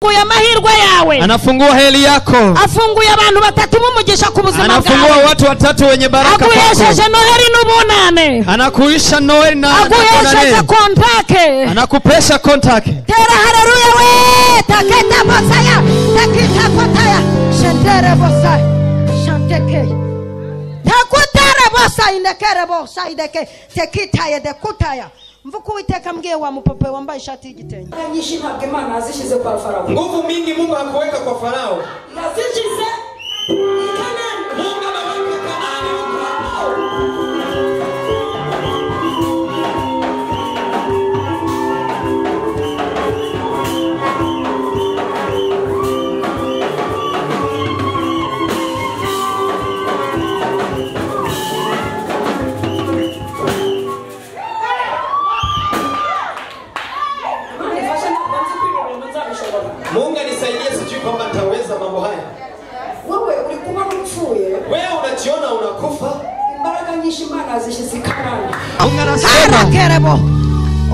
afunguye amahirwe yawe, anafungua heri yako, afunguye abantu batatu bumugisha ku buzima bwawe, anafungua watu watatu wenye baraka kwako, aguhesheje Noheri n'ubunane, anakuisha Noheri na aguhesheje kontake, anakupesha kontake. Tera haleluya we taketa bosaya takita kotaya shendere bosaya shanteke takutara bosaya indekere bosaya indeke tekitaye dekutaya mvuko witeka mbwiye wa mupope wambaye ishati y'igitenge nyinshi ntabwo Imana azishize kwa Farao. Nguvu mingi Mungu hakuweka kwa Farao, Yazishize Kanani. Mungu ameweka Kanani huko. Mungu nisaidie, sijui kwamba nitaweza mambo haya. Wewe ulikuwa mfuye. Wewe unajiona unakufa. Imbaraga nyinshi Imana azishize Kanani. Mungu anasema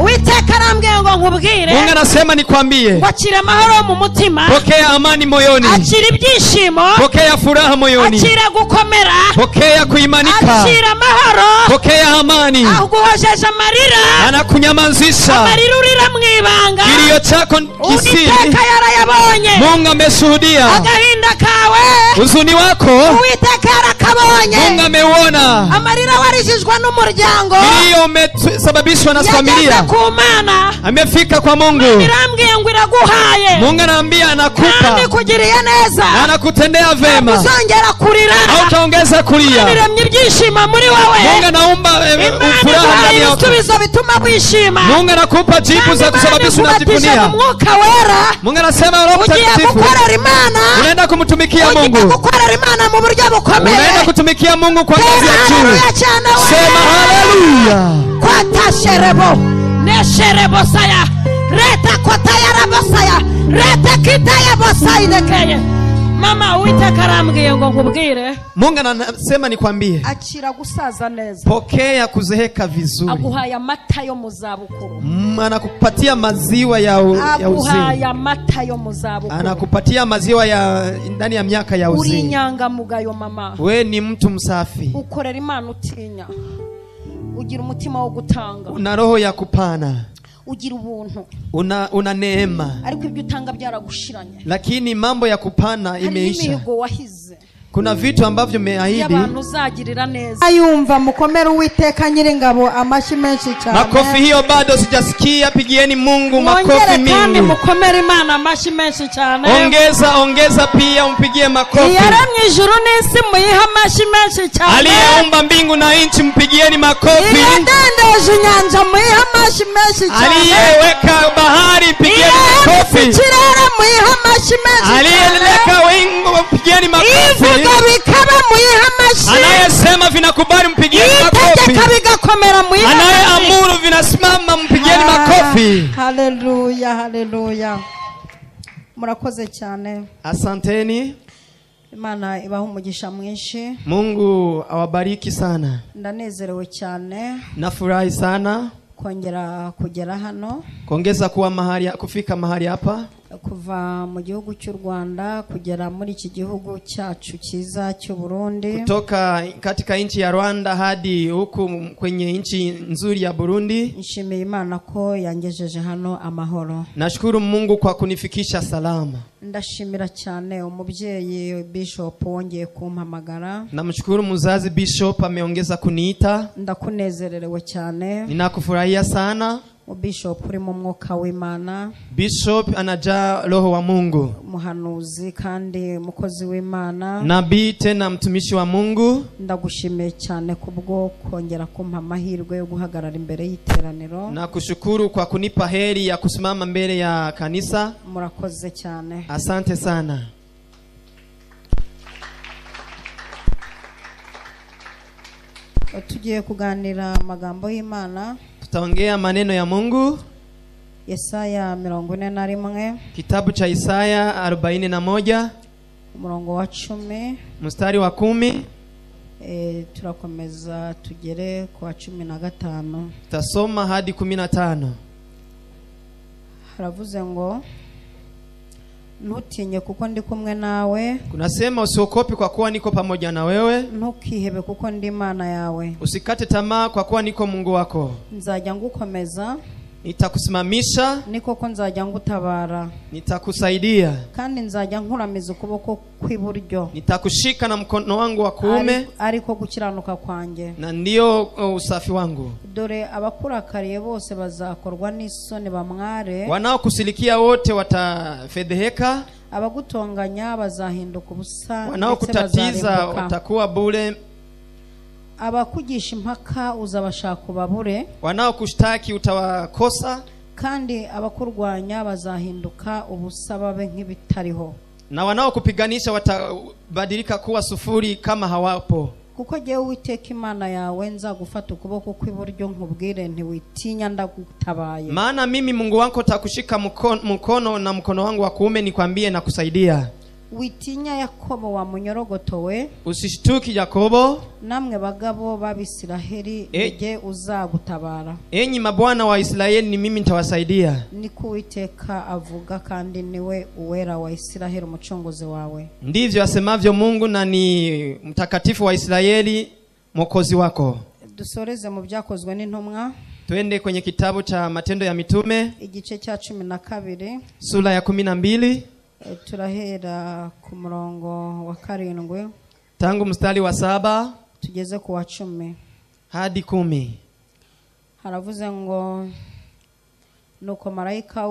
Uwiteka arambwiye ngo nkubwire, Mungu anasema nikwambie, wakira amahoro mu mutima, pokea amani moyoni, akira ibyishimo, pokea furaha moyoni, akira gukomera, pokea kuimanika, akira amahoro, pokea amani, aguhojeje amarira, anakunyamazisha amarira urira mwibanga, kilio chako kisiri. Uwiteka yarayabonye, Mungu ameshuhudia agahinda kawe, huzuni wako, Uwiteka yarakabonye, Mungu ameuona, amarira warijijwe n'umuryango, kilio umesababishwa na familia, kumana amefika kwa Mungu. Mirambwiye ngo iraguhaye, Mungu anaambia anakupa, kandi kugiriye neza, anakutendea vema, uzongera kurira, au utaongeza kulia. Miremye ibyishimo muri wowe, Mungu anaumba furaha ndani yako, ibisubizo bituma wishima, Mungu anakupa jibu za kusababisha unajivunia. Umwuka wera, Mungu anasema Roho Mtakatifu, gukorera Imana, unaenda kumtumikia Mungu, gukorera Imana mu buryo bukomeye, unaenda kutumikia Mungu kwa ngazi ya juu. Sema haleluya. Kwatasherebo nesherebo saya reta kotaya rabosaya reta kitaya bosaya nekeye. Mama Uwiteka arambwiye ngo nkubwire, Mungu anasema nikwambie, akira gusaza neza, pokea kuzeheka vizuri, aguhaya amata yo muzabukuru, anakupatia maziwa ya uzima, aguhaya amata yo muzabukuru, anakupatia maziwa ya ndani ya miaka ya uzima. uri nyangamugayo mama, we ni mtu msafi, ukorera Imana utinya, ugira umutima wo gutanga, una roho ya kupana, ugira ubuntu, una neema, ariko ibyo utanga byaragushiranye, lakini mambo ya kupana imeisha. imihigo wahize, kuna vitu ambavyo umeahidi, abantu uzagirira neza. Ayumva mukomera Uwiteka Nyiringabo amashyi menshi cyane. Makofi hiyo bado sijasikia, pigieni Mungu makofi mingi. Kandi mukomera Imana amashyi menshi cyane. Ongeza pia umpigie makofi. Yaremye ijuru n'isi muyiha amashyi menshi cyane. Aliyeumba mbingu na nchi mpigieni makofi. Yadendeje inyanja muyiha amashyi menshi cyane. Aliyeweka bahari pigieni makofi. Ikirere muyiha amashyi menshi cyane. Aliyeweka wingu mpigieni makofi. Anayesema vinakubali mpigieni makofi. Anayeamuru vinasimama mpigieni makofi. Haleluya, haleluya. Murakoze cyane. Asanteni. Imana ibaha umugisha mwinshi. Mungu awabariki sana. Ndanezerewe cyane. Nafurahi sana kongera kugera hano, kuongeza kuwa mahali, kufika mahali hapa, kuva mu gihugu cy'u Rwanda kugera muri iki gihugu cyacu cyiza cy'u Burundi, kutoka katika nchi ya Rwanda hadi huku kwenye nchi nzuri ya Burundi. Nishimiye Imana ko yangejeje hano amahoro. Nashukuru Mungu kwa kunifikisha salama. Ndashimira cyane umubyeyi Bishop wongeye kumpamagara. Namshukuru muzazi Bishop ameongeza kuniita. Ndakunezerewe cyane. Ninakufurahia sana. Bishop uri mu mwuka w'Imana. Bishop anajaa roho wa Mungu. Muhanuzi kandi mukozi w'Imana. Nabii tena mtumishi wa Mungu. Ndagushimiye cyane kubwo kongera kumpa amahirwe yo guhagarara imbere y'iteraniro. Nakushukuru kwa kunipa heri ya kusimama mbele ya kanisa. Murakoze cyane. Asante sana. Tugiye kuganira amagambo y'Imana. Tutaongea maneno ya Mungu. Yesaya 41. Kitabu cha Isaya 41. Umurongo wa 10. Mstari wa 10. Turakomeza tugere kwa 15. Tasoma hadi 15. Haravuze ngo ntutinye kuko ndi kumwe nawe. kunasema usiogope kwa kuwa niko pamoja na wewe. Ntukihebe kuko ndi Imana yawe. Usikate tamaa kwa kuwa niko Mungu wako. Nzajya ngukomeza, nitakusimamisha, niko ko nzajya ngutabara, nitakusaidia, kandi nzajya nkuramiza ukuboko kw'iburyo, nitakushika na mkono wangu wa kuume, ariko gukiranuka kwanjye, na ndio usafi wangu. Dore abakurakariye bose bazakorwa n'isoni bamware, wanaokusilikia wote watafedheheka, abagutonganya bazahinduka ubusa, wanaokutatiza watakuwa bure, abakugisha impaka uzabashaka ubabure, wanaokushtaki utawakosa, kandi abakurwanya bazahinduka ubusa babe nk'ibitariho, na wanaokupiganisha watabadilika kuwa sufuri kama hawapo. Kuko jyewe Uwiteka Imana yawe nzagufata ukuboko kw'iburyo nkubwire ntiwitinya ndagutabaye. Maana mimi Mungu wako takushika mkono na mkono wangu wa kuume nikwambie na kusaidia. Witinya Yakobo wa munyorogotowe, usishtuki Yakobo, namwe bagabo b'Abisiraheli nge uzagutabara. Enyi mabwana wa Israeli ni mimi nitawasaidia. Niko Uwiteka avuga, kandi niwe Uwera wa Israeli umucunguzi wawe. Ndivyo asemavyo Mungu, na ni mtakatifu wa Israeli mwokozi wako. Dusoreze mu byakozwe n'intumwa. Tuende kwenye kitabu cha Matendo ya Mitume, igice cya 12, sura ya 12. Turahera ku murongo wa 7 tangu mstari wa 7 tugeze ku wa 10 hadi 10. Haravuze ngo nuko marayika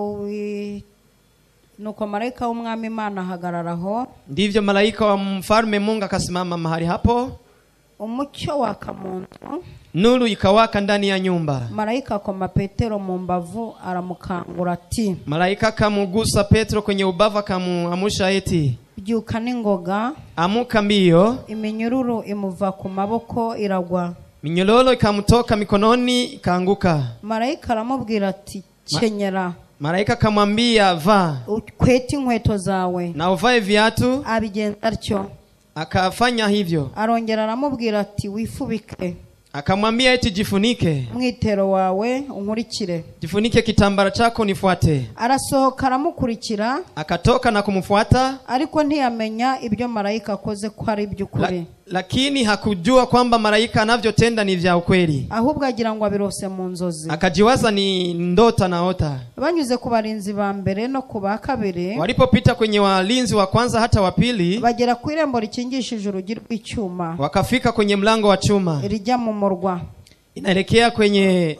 w'umwami Imana ahagararaho. Ndivyo malaika wa mfalme Mungu akasimama mahali hapo. Umucyo waka mu nzu, nuru ikawaka ndani ya nyumba. Malaika akoma Petero mu mbavu aramukangura ati, malaika akamugusa Petro kwenye ubavu akamuamsha eti, byuka n'ingoga, amuka mbio. Iminyururu imuva ku maboko iragwa, minyololo ikamutoka mikononi ikaanguka. Malaika aramubwira ati, kenyera. Malaika akamwambia, vaa kweti inkweto zawe, na uvae viatu. Abigenza atyo, akafanya hivyo. Arongera aramubwira ati, wifubike. Akamwambia eti, jifunike mwitero wawe unkurikire. Jifunike kitambara chako nifuate. Arasohoka aramukurikira, akatoka na kumfuata, ariko ntiyamenya ibyo malaika akoze ko ari by'ukuri. Lakini hakujua kwamba malaika anavyotenda ni vya ukweli. Ahubwo agira ngo abirose mu nzozi. Akajiwaza ni ndota naota. Banyuze ku barinzi ba mbere no ku ba kabiri, walipopita kwenye walinzi wa kwanza hata wa pili, bagera ku irembo rikingishije urugi rw'icyuma. Wakafika kwenye mlango wa chuma rijya mu murwa, inaelekea kwenye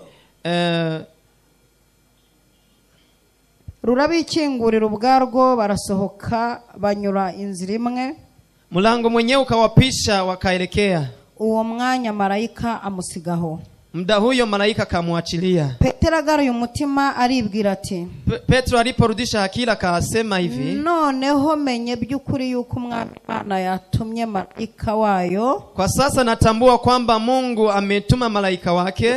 rurabikingurira ubwarwo. Barasohoka banyura inzira imwe, mlango mwenyewe ukawapisha wakaelekea. Uwo mwanya malaika amusigaho. Muda huyo malaika kamuachilia. Petero agaruye umutima aribwira ati, Petro aliporudisha akili akasema hivi, noneho menye by'ukuri yuko umwami Imana yatumye malaika wayo. Kwa sasa natambua kwamba Mungu ametuma malaika wake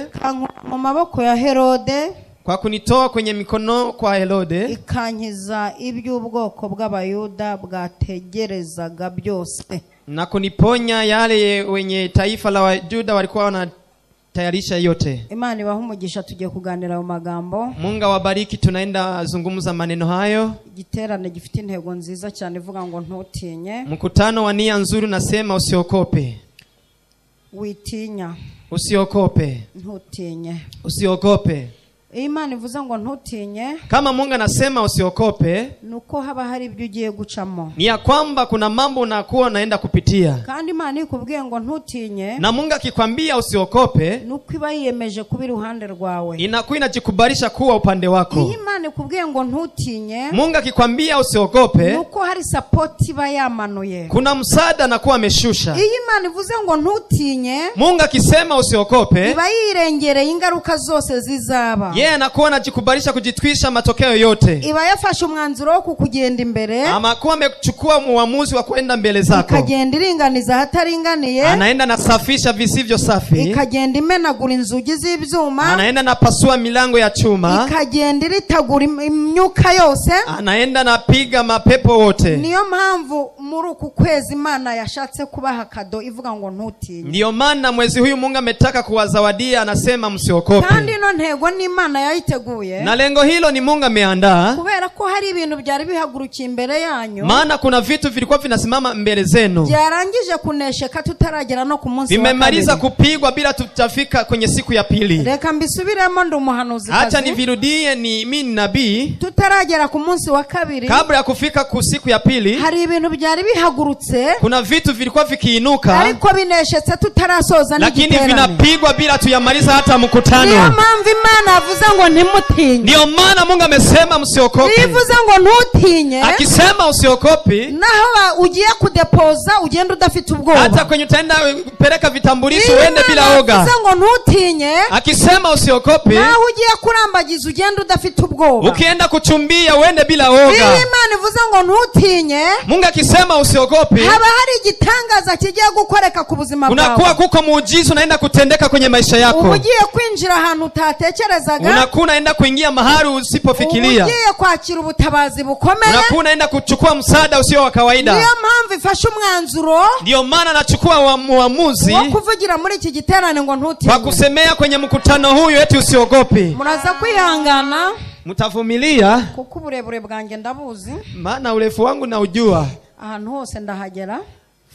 mu maboko ya Herode, kwa kunitoa kwenye mikono kwa Herode, ikankiza iby'ubwoko bw'Abayuda bwategerezaga byose, na kuniponya yale wenye taifa la Wajuda walikuwa wanatayarisha yote. Imana ibahe umugisha. Tugiye kuganira mu magambo. Mungu awabariki. Tunaenda zungumza maneno hayo. Igiterane gifite intego nziza cyane ivuga ngo ntutinye. Mkutano wa nia nzuri nasema usiogope. Witinya, usiogope. Ntutinye, usiogope. Imana ivuze ngo ntutinye, kama Mungu anasema usiogope, nuko haba hari ibyo ugiye gucamo. ni ya kwamba kuna mambo unakuwa naenda kupitia. Kandi Imana ikubwiye ngo ntutinye, na Mungu akikwambia usiogope, nuko iba yiyemeje kuba iruhande rwawe. inakuwa inajikubarisha kuwa upande wako. Imana ikubwiye ngo ntutinye, Mungu akikwambia usiogope, nuko hari support iba yamanuye. kuna msaada na kuwa ameshusha. Imana ivuze ngo ntutinye, Mungu akisema usiogope, iba yirengereye ingaruka zose zizaba. anakuwa anajikubarisha kujitwisha matokeo yote. Iba yafashe umwanzuro wo kukugenda imbere, ama kuwa amechukua uamuzi wa kwenda mbele zako. Ikagenda iringaniza hataringaniye, anaenda nasafisha visivyo safi. Ikagenda imenagura inzugi z'ibyuma, anaenda napasua milango ya chuma. Ikagenda iritagura imyuka yose, anaenda napiga mapepo wote. Niyo mpamvu muri uku kwezi Imana yashatse kubaha kado ivuga ngo ntutinye. Ndio maana mwezi huyu Mungu ametaka kuwazawadia, anasema msiogope. Kandi no ntego ni Imana Imana yayiteguye na lengo hilo ni Mungu ameandaa, kubera ko hari ibintu byari bihagurukiye imbere yanyu, maana kuna vitu vilikuwa vinasimama mbele zenu, byarangije kunesheka tutaragera no ku munsi wa vimemaliza kabiri. kupigwa bila tutafika kwenye siku ya pili. Reka mbisubiremo ndo umuhanuzi Acha kazi. nivirudie, ni mimi nabii. Tutaragera ku munsi wa kabiri, Kabla ya kufika ku siku ya pili, hari ibintu byari bihagurutse, kuna vitu vilikuwa vikiinuka, ariko bineshetse tutarasoza lakini n'igiterane. vinapigwa bila tuyamaliza hata mkutano. Niyo mpamvu Imana avuze ngo ntimutinye. Ndio maana Mungu amesema msiokope. Ivuze ngo ntutinye, Akisema usiokopi, naho ugiye kudepoza ugenda udafite ubwoba. hata kwenye utaenda peleka vitambulisho uende bila oga. Ivuze ngo ntutinye, Akisema usiokopi, naho ugiye kurambagiza ugenda udafite ubwoba. ukienda kuchumbia uende bila oga. Imana ivuze ngo ntutinye, Mungu akisema usiokopi, haba hari igitangaza kigiye gukoreka ku buzima bwawe. unakuwa kuko muujiza unaenda kutendeka kwenye maisha yako. Ugiye kwinjira ahantu utatekerezaga, Unakuwa unaenda kuingia mahali usipofikiria. ugiye kwakira ubutabazi bukomeye. Unakuwa unaenda kuchukua msaada usio wa kawaida. Niyo mpamvu ifashe umwanzuro Ndio maana nachukua uamuzi wo kuvugira muri iki giterane ngo ntutinye. kwa kusemea kwenye mkutano huyu eti usiogopi. Muraza kwihangana Mtavumilia, kuko uburebure bwanjye ndabuzi, maana urefu wangu na ujua. ahantu hose ndahagera.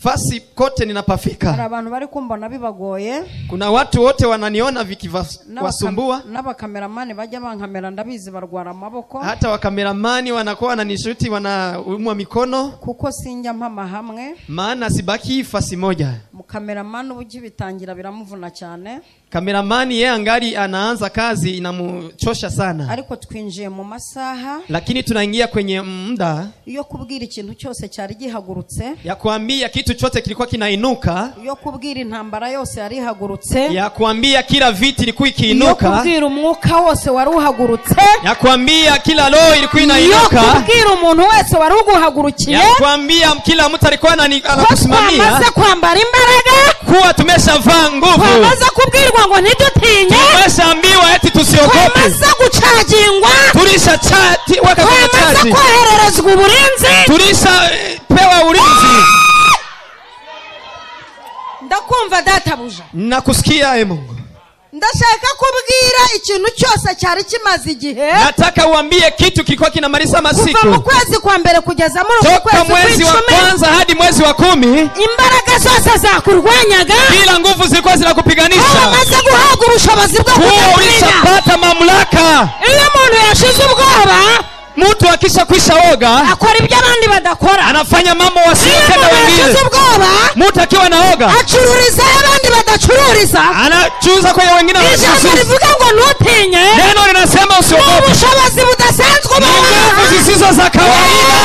Fasi kote Hari ninapafika. abantu bari kumbona bibagoye, Kuna watu wote wananiona vikiwasumbua. n'abakameramani bajya bankamera ndabizi barwara amaboko, Hata wakameramani wanakuwa wananishuti, wanaumwa mikono, kuko sinjya mpama hamwe. maana sibaki fasi moja. Mukameramani ubugi bitangira biramuvuna cyane, Kameramani yeye angali anaanza kazi inamuchosha sana. ariko twinjiye mu masaha Lakini tunaingia kwenye muda yo kubwira ikintu cyose cyari gihagurutse, ya kuambia kitu chote kilikuwa kinainuka, yo kubwira intambara yose yari ihagurutse, ya kuambia kila viti ilikuwa yo ikiinuka, kubwira umwuka wose wari uhagurutse, ya kuambia kila roho ilikuwa yo inainuka, kubwira umuntu wese wari uguhagurukiye ya kuambia kila mtu alikuwa ko anakusimamia twamaze kwambara imbaraga, kuwa tumeshavaa nguvu, twamaze kubwirwa ngo ntidutinye, tumeshaambiwa eti tusiogope, twamaze gucagingwa, tulishachati weka kwenye twamaze chaji, kohererezwa uburinzi. tulishapewa ulinzi. Ndakumva databuja, Nakusikia Mungu. ndashaka kubwira ikintu cyose cyari kimaze igihe, Nataka uambie kitu kilikuwa kinamaliza kuva mu masiku kwezi kwa mbere kugeza muri uku toka kwezi mwezi wa kw'icumi, kwanza hadi mwezi wa 10. imbaraga zose zakurwanyaga, Kila nguvu zilikuwa zinakupiganisha, wamaze guhabwa ubushobozi bwo kuwa kudatinya. ulishapata mamlaka. Iyo umuntu yashize ubwoba, Mtu akisha kwisha oga akora ibyo abandi badakora. anafanya mambo Iyo wasiyotenda umuntu wengine. yashize ubwoba, Mtu akiwa na oga acururiza aho abandi badacururiza. anachuza kwenye wengine Ijambo wanasusuza. rivuga ngo ntutinye, Neno linasema usiogope. ubushobozi budasanzwe Ni nguvu zisizo za kawaida.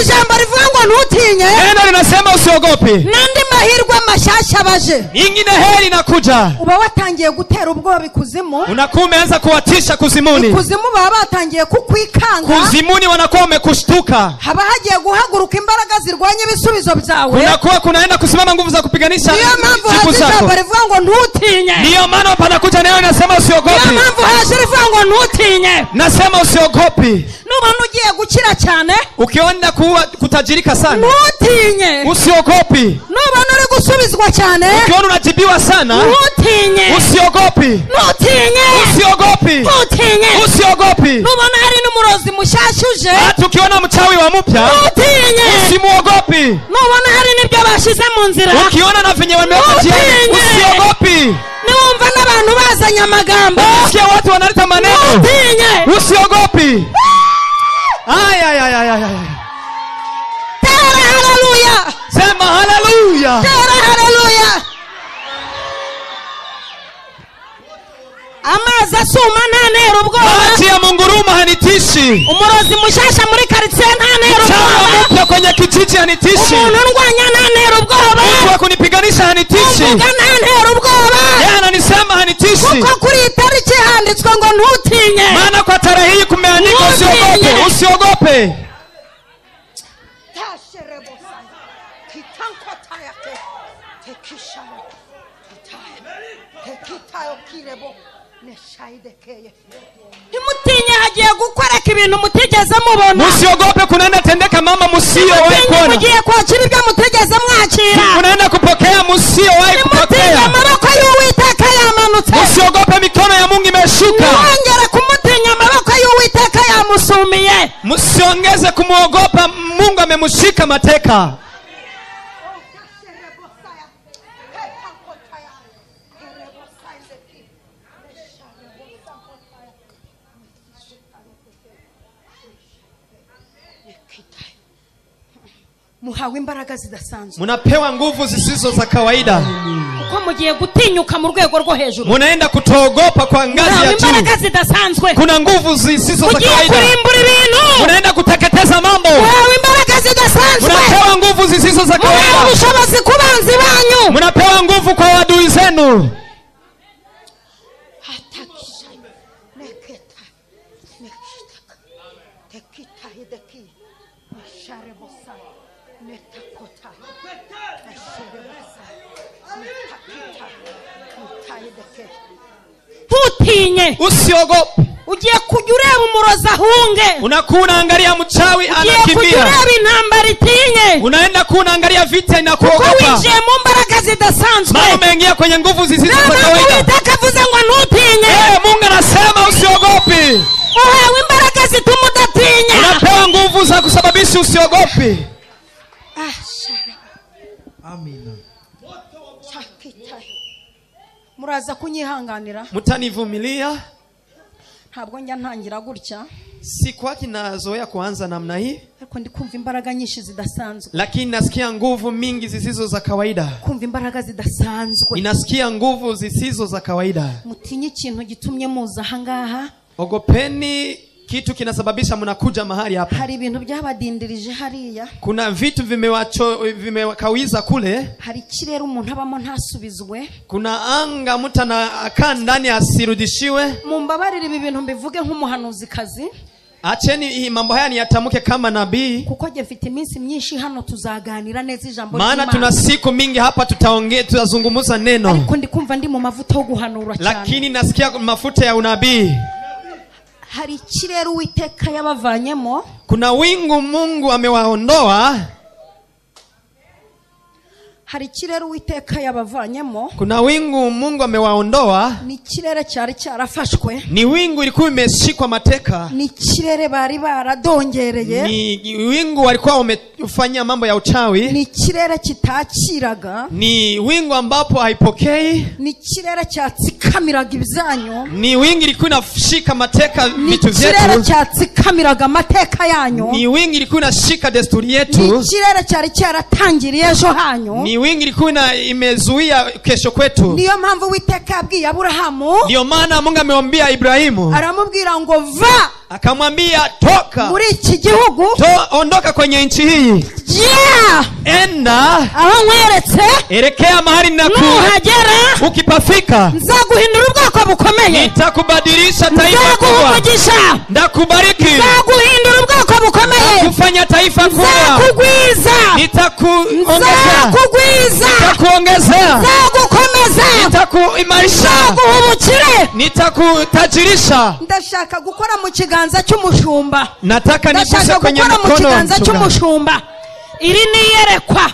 Ijambo rivuga ngo ntutinye, Neno linasema usiogope. n'andi mahirwe mashyashya baje, Ingine heri inakuja. uba watangiye gutera ubwoba ikuzimu. Unakuwa umeanza kuwatisha kuzimuni. Ikuzimu baba batangiye kukwikanga, Kuzimuni wanakuwa wamekushtuka. haba hagiye guhaguruka imbaraga zirwanya ibisubizo byawe. Kunakuwa kunaenda kusimama nguvu za kupiganisha Niyo mpamvu siku haje zako. ijambo rivuga ngo ntutinye. Ndiyo maana panakuja neno linasema Niyo usiogope. mpamvu haje rivuga ngo ntutinye. Nasema usiogopi. Nubona ugiye gukira cyane, Ukiona kutajirika sana, ntutinye. usiogopi. Nubona uri gusubizwa cyane, Ukiona unajibiwa sana, ntutinye. usiogopi. Ntutinye. Usiogopi. Ntutinye. Usiogopi. Nubona hari n'umurozi mushyashya uje, Hata ukiona mchawi wa mpya, ntutinye. usimuogopi. Nubona hari n'ibyo bashyize mu nzira, Ukiona na venye wameweka jiani, Ntutinye. usiogopi. niwumva n'abantu bazanye amagambo, Sikia watu wanaleta maneno, ntutinye. usiogopi. Ay, ay, ay, ay, ay, ay. Tera haleluya. Sema haleluya. Tera haleluya. Amazi asuma ntanera ubwoba, Maji ya munguruma hanitishi. umurozi mushyashya muri karitsiye ntanera Mchawi ubwoba, mpya kwenye kijiji hanitishi. umuntu ndwanya ntanera ubwoba, Mtu wa kunipiganisha hanitishi. umvuga ntantera ubwoba, Yeye ananisema hanitishi. kuko kuri iyi tariki handitswe ngo ntutinye. Maana kwa tarehe hii kumeandikwa usiogope, usiogope. Ntimutinye, hagiye gukoreka ibintu mutigeze mubona. Usiogope, kunaenda tendeka mama musiyowahi Ntimutinye, kuona. mugiye kwakira ibyo mutigeze mwakira. Kunaenda kupokea musiyowahi Ntimutinye, kupokea. amaboko y'Uwiteka yamanutse. Usiogope, Msiongeze kumuogopa, Mungu amemshika mateka. Muhawe imbaraga zidasanzwe. Munapewa nguvu zisizo za kawaida. Uko mugiye gutinyuka mu rwego rwo hejuru. Munaenda kutoogopa kwa ngazi ya juu. Imbaraga zidasanzwe. Kuna nguvu zisizo za kawaida. Mugiye kurimbura ibintu. Munaenda kuteketeza mambo. Muhawe imbaraga zidasanzwe. Munapewa nguvu zisizo za kawaida. Muhawe ubushobozi ku banzi banyu. Munapewa nguvu kwa adui zenu. Tutinye. Usiogope. Ugiye kujya ureba umuroza hunge. Unakuwa angalia mchawi anakimbia. Ugiye kujya ureba intambara itinye. Unaenda kuangalia vita inakuogopa. Kuko winjiye mu mbaraga zidasanzwe. Maana umeingia kwenye nguvu zisizo za kawaida. Utakavuze ngo ntutinye. Mungu anasema usiogope. Uhawe imbaraga zituma udatinya. Unapewa nguvu za kusababisha usiogope. Amina. Muraza kunyihanganira. Mutanivumilia. Ntabwo njya ntangira gutya. Si kwa kinazoea kuanza namna hii. Ariko ndi kumva imbaraga nyinshi zidasanzwe. Lakini nasikia nguvu mingi zisizo za kawaida. Kumva imbaraga zidasanzwe. Ninasikia nguvu zisizo za kawaida. Mutinye ikintu gitumye muza hangaha. Ogopeni kitu kinasababisha mnakuja mahali hapa. Hari ibintu byabadindirije hariya. Kuna vitu vimewakawiza kule. Hari kirere umuntu abamo ntasubizwe. Kuna anga mtu anakaa ndani asirudishiwe. Mumbabarire ibi bintu mbivuge nk'umuhanuzi kazi. Acheni mambo haya niyatamke kama nabii. Kuko je mfite iminsi myinshi hano tuzaganira neza ijambo ry'Imana. Maana tuna siku mingi hapa tutazungumza neno. Ariko ndi kumva ndi mu mavuta yo guhanura cyane. Lakini nasikia mafuta ya unabii. Hari kirere Uwiteka yabavanyemo. Kuna wingu Mungu amewaondoa. Hari kirere Uwiteka yabavanyemo. Kuna wingu Mungu amewaondoa. Ni kirere cyari cyarafashwe. Ni wingu ilikuwa imeshikwa mateka. Ni kirere bari baradongereye. Ni wingu walikuwa wamefanyia mambo ya uchawi. Ni kirere kitakiraga. Ni wingu ambapo haipokei. Ni kirere cyatsikamiraga ibyanyu. Ni wingu ilikuwa inashika mateka vitu vyetu. Ni kirere cyatsikamiraga mateka yanyu. Ni wingu ilikuwa inashika desturi yetu. Ni kirere cyari cyaratangiriye ejo hanyu. Ni wingi ilikuwa imezuia kesho kwetu. Niyo mpamvu Uwiteka abwiye Aburahamu. Ndio maana Mungu amemwambia Ibrahimu. Aramubwira ngo va. Akamwambia toka. Muri iki gihugu. Ondoka kwenye nchi hii. Yeah. Enda. Aho nkweretse. Elekea mahali nuhagera. Ukipafika. Nzaguhindura ubwoko bukomeye. Nitakubadilisha taifa kubwa. Ndakubariki. Nzaguhindura ubwoko bukomeye. Nakufanya taifa kubwa. Nzakugwiza. Nitakuongeza. Nitakuongeza. Nzagukomeza. Nitakuimarisha. Nzaguha ubukire. Nitakutajirisha. Ndashaka gukora mu kiganza cy'umushumba. Nataka niguse kwenye mkono mu kiganza cy'umushumba. Iri ni yerekwa.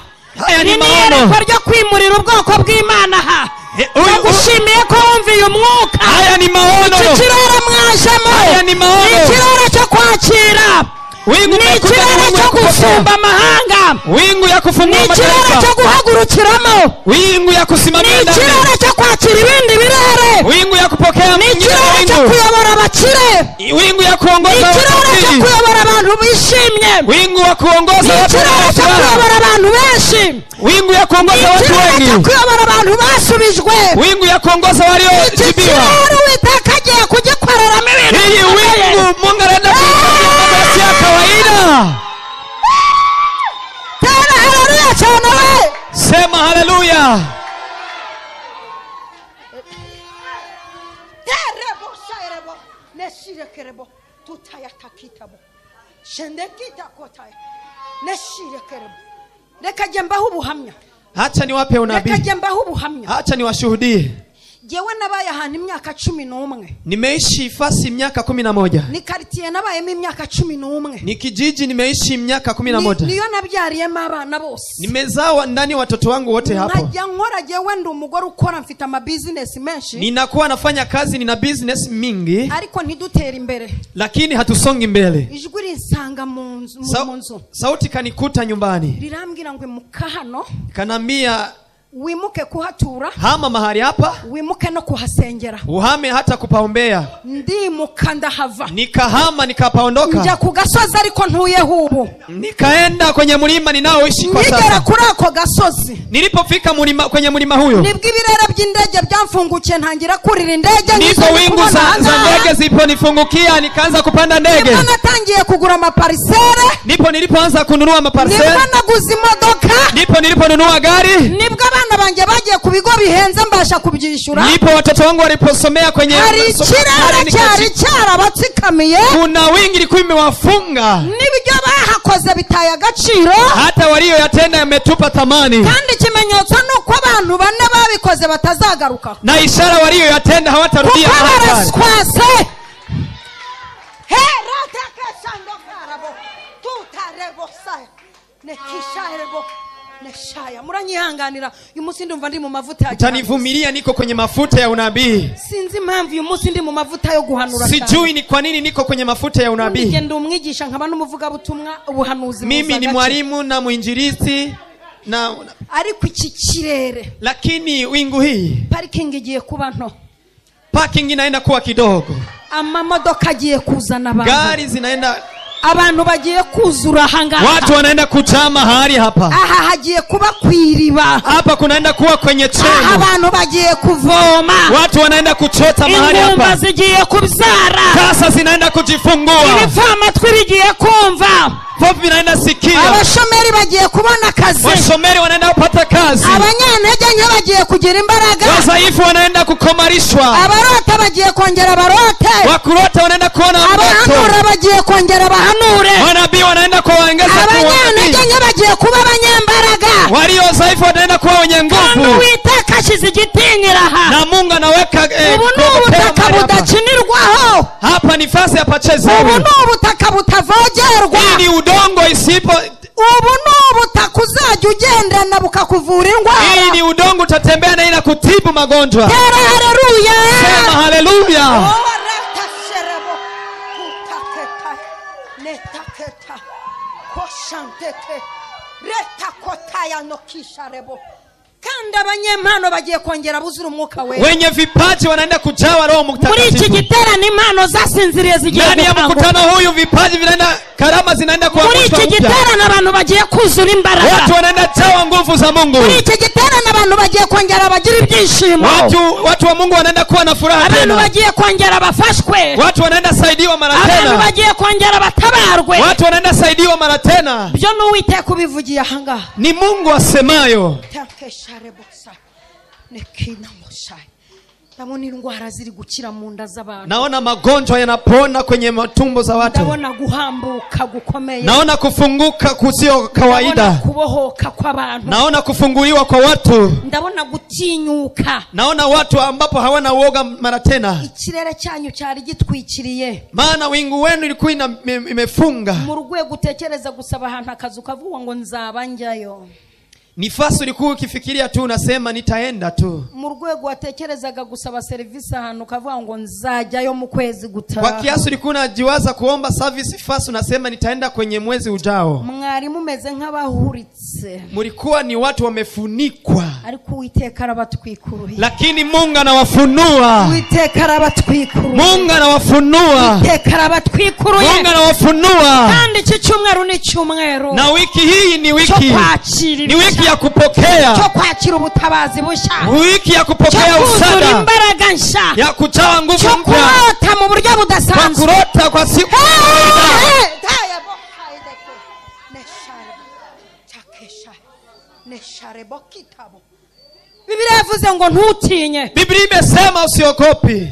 Haya ni maono. Yerekwa ryo kwimurira ubwoko bw'Imana ha. Nagushimiye ko wumviye umwuka. Haya ni maono. Iki kirere mwajemo. Haya ni maono. Ni ikirere cyo kwakira. Wingu ni ikirere cyo gusumba amahanga. Wingu ya kufungua mataifa. Ni ikirere cyo guhagurukiramo. Wingu ya kusimamia ndani. Ni ikirere cyo kwakira ibindi birere. Wingu ya kupokea ni ikirere cyo kuyobora abakire. Wingu ya kuongoza watu. Ni ikirere cyo kuyobora abantu bishimye. Wingu ya kuongoza watu wengi. Ni ikirere cyo kuyobora abantu benshi. Wingu ya kuongoza watu wengi. Ni ikirere cyo kuyobora abantu basubijwe. Wingu ya kuongoza waliojibiwa. Ikirere Uwiteka agiye kugikoreramo ibintu. Hii wingu Mungu anaenda kufanya mambo ya kawaida. Tena haleluya cyane we. Sema haleluya. Terebo sairebo neshirekerebo tutayatakitabo. Shendekita kotaya. Neshirekerebo. Reka jembaho ubuhamya. Acha niwape unabii. Reka jembaho ubuhamya. Acha niwashuhudie. jewe nabaye ahantu imyaka 11. Nimeishi fasi miaka 11. Ni quartier nabayemo imyaka 11. Ni kijiji nimeishi miaka 11. Niyo nabyariyemo abana bose. Nimezaa ndani watoto wangu wote hapo. Nkajya nkora jewe ndi umugore ukora mfite ama business menshi. Ninakuwa nafanya kazi, nina business mingi. Ariko ntidutera imbere. Lakini hatusongi mbele. Ijwi rinsanga mu nzu. Sauti kanikuta nyumbani. Rirambwira ngo mukahano. Kanambia wimuke kuhatura, hama mahali hapa, wimuke no kuhasengera, uhame hata kupaombea. Ndimuka ndahava, nikahama nikapaondoka, njya ku gasozi ariko ntuye hubu, nikaenda kwenye mlima ninaoishi kwa sasa. Nigera kuri ako gasozi, nilipofika kwenye mlima huyo, nibwo ibirere by'indege byamfungukiye ntangira kurira indege, niko wingu za ndege ziponifungukia nikaanza kupanda ndege. Nibwo natangiye kugura amaparisere, ndipo nilipoanza kununua maparisere, nibwo naguze imodoka, ndipo niliponunua gari, nibwo abana banjye bagiye ku bigo bihenze mbasha kubyishura, ndipo watoto wangu waliposomea kwenye ikirere cyari cyarabatsikamiye, kuna wingi liko imewafunga, nibyo bahakoze bitaye agaciro, hata walioyatenda yametupa thamani, kandi ikimenyetso nuko abantu bane babikoze batazagaruka, na ishara walioyatenda hawatarudia hata. Neshaya muranyihanganira uyu munsi ndumva ndi mu mavuta ya utanivumilia, niko kwenye mafuta ya unabii. Sinzi impamvu uyu munsi ndi mu mavuta yo guhanura cyane, sijui ni kwa nini niko kwenye mafuta ya unabii. Ngende umwigisha nkaba n'umuvuga butumwa ubuhanuzi. Mimi ni mwalimu na mwinjilisti na ariko iki kirere, lakini wingu hii parking igiye kuba nto, parking inaenda kuwa kidogo, amamodoka agiye kuzana abantu, gari zinaenda, abantu bagiye kuzura hangaha, watu wanaenda kujaa mahali hapa. Aha hagiye kuba kwiriba, hapa kunaenda kuwa kwenye chembe, abantu bagiye kuvoma, watu wanaenda kuchota mahali hapa, ingumba zigiye kubyara, kasa zinaenda kujifungua, ibifama twibigiye kumva, vovi vinaenda sikia, abashomeri bagiye kubona kazi, washomeri wanaenda kupata kazi, abanyantege nke bagiye kugira imbaraga, wazaifu wanaenda kukomarishwa, abarota bagiye kongera barote, wakurota wanaenda kuona moto, abahanura bagiye kongera bahanure, wanabii wanaenda kuongeza kuwa abanyantege nke bagiye kuba abanyembaraga, waliozaifu wanaenda kuwa wenye nguvu, Uwiteka ashize igitinyira aha, na Mungu anaweka ubu ni ubutaka budakinirwaho, hapa ni fasi ya pachezi, ubu ni ubutaka butavogerwa, ni udongo isipo, ubu ni ubutaka uzajya ugendana bukakuvura indwara, hii ni udongo utatembea na ina kutibu magonjwa. Tera haleluya, sema haleluya. kandi abanyempano bagiye kongera buzura umwuka we, wenye vipaji wanaenda kujawa Roho Mtakatifu. muri iki giterane impano zasinziriye zigiye ndani ya mkutano huyu, vipaji vinaenda, karama zinaenda kwa muri iki giterane abantu bagiye kuzura imbaraga, watu wanaenda jawa nguvu za Mungu, muri iki giterane abantu bagiye kongera bagira ibyishimo, watu wa Mungu wanaenda kuwa na furaha tena, abantu bagiye kongera bafashwe, watu wanaenda saidiwa mara tena, abantu bagiye kongera batabarwe, watu wanaenda saidiwa mara tena. byo n'Uwiteka kubivugiye ahanga, ni Mungu asemayo. ndabona indwara ziri gukira mu nda z'abantu, naona magonjwa yanapona kwenye matumbo za watu, ndabona guhambuka gukomeye, naona kufunguka kusio kawaida, ndabona kubohoka kw'abantu, naona kufunguliwa kwa watu, ndabona gutinyuka, naona watu ambapo hawana uoga mara tena. ikirere cyanyu cyari gitwikiriye, maana wingu wenu ilikuwa imefunga, mu rwego utekereza gusaba ahantu akazi ukavuga ngo nzaba njyayo, nifasi ulikuwa ukifikiria tu unasema nitaenda tu, mu rwego watekerezaga gusaba service ahantu ukavuga ngo nzajyayo mu kwezi gutaha, kwa kiasi ulikuwa unajiwaza kuomba service fasi unasema nitaenda kwenye mwezi ujao. mwari mumeze nk'abahuritse, mulikuwa ni watu wamefunikwa, ariko Uwiteka arabatwikuruye, lakini Mungu anawafunua, Uwiteka arabatwikuruye, Mungu anawafunua, Uwiteka arabatwikuruye, Mungu anawafunua. kandi iki cyumweru ni cyumweru, na wiki hii ni wiki, ni wiki ya kupokea, cyo kwakira ubutabazi bushya, wiki ya kupokea usada, imbaraga nshya, ya kujawa nguvu mpya, kurota mu buryo budasanzwe, kwa kurota kwa siku. Biblia yavuze ngo ntutinye, Biblia imesema usiogopi,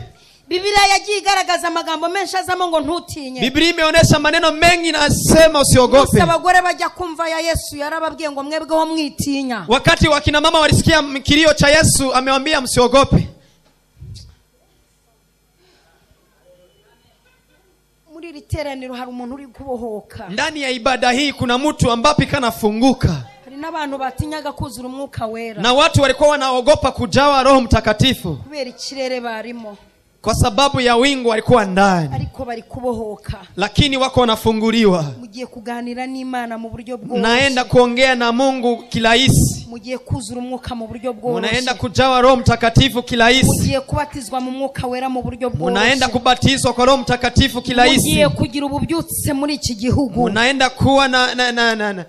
Biblia yagiye igaragaza amagambo menshi azamo ngo ntutinye, Biblia imeonesha maneno mengi na sema usiogope. abagore bajya kumva ya Yesu yarababwiye ngo mwebweho mwitinya, wakati wakina mama walisikia kilio cha Yesu amewaambia msiogope, muri iri teraniro hari umuntu uri kubohoka. Ndani ya ibada hii kuna mtu ambaye kanafunguka. Hari n'abantu batinyaga kuzura umwuka wera. Na watu walikuwa wanaogopa kujawa Roho Mtakatifu. Kubera ikirere barimo. Kwa sababu ya wingu walikuwa ndani. Ariko bari kubohoka. Lakini wako wanafunguliwa. Mugiye kuganira n'Imana mu buryo bwose. Naenda kuongea na Mungu kirahisi. Mugiye kuzura umwuka mu buryo bwose. Munaenda kujawa Roho Mtakatifu kirahisi. Mugiye kubatizwa mu mwuka wera mu buryo bwose. Munaenda kubatizwa kwa Roho Mtakatifu kirahisi. Mugiye kugira ububyutse muri iki gihugu. Munaenda kuwa na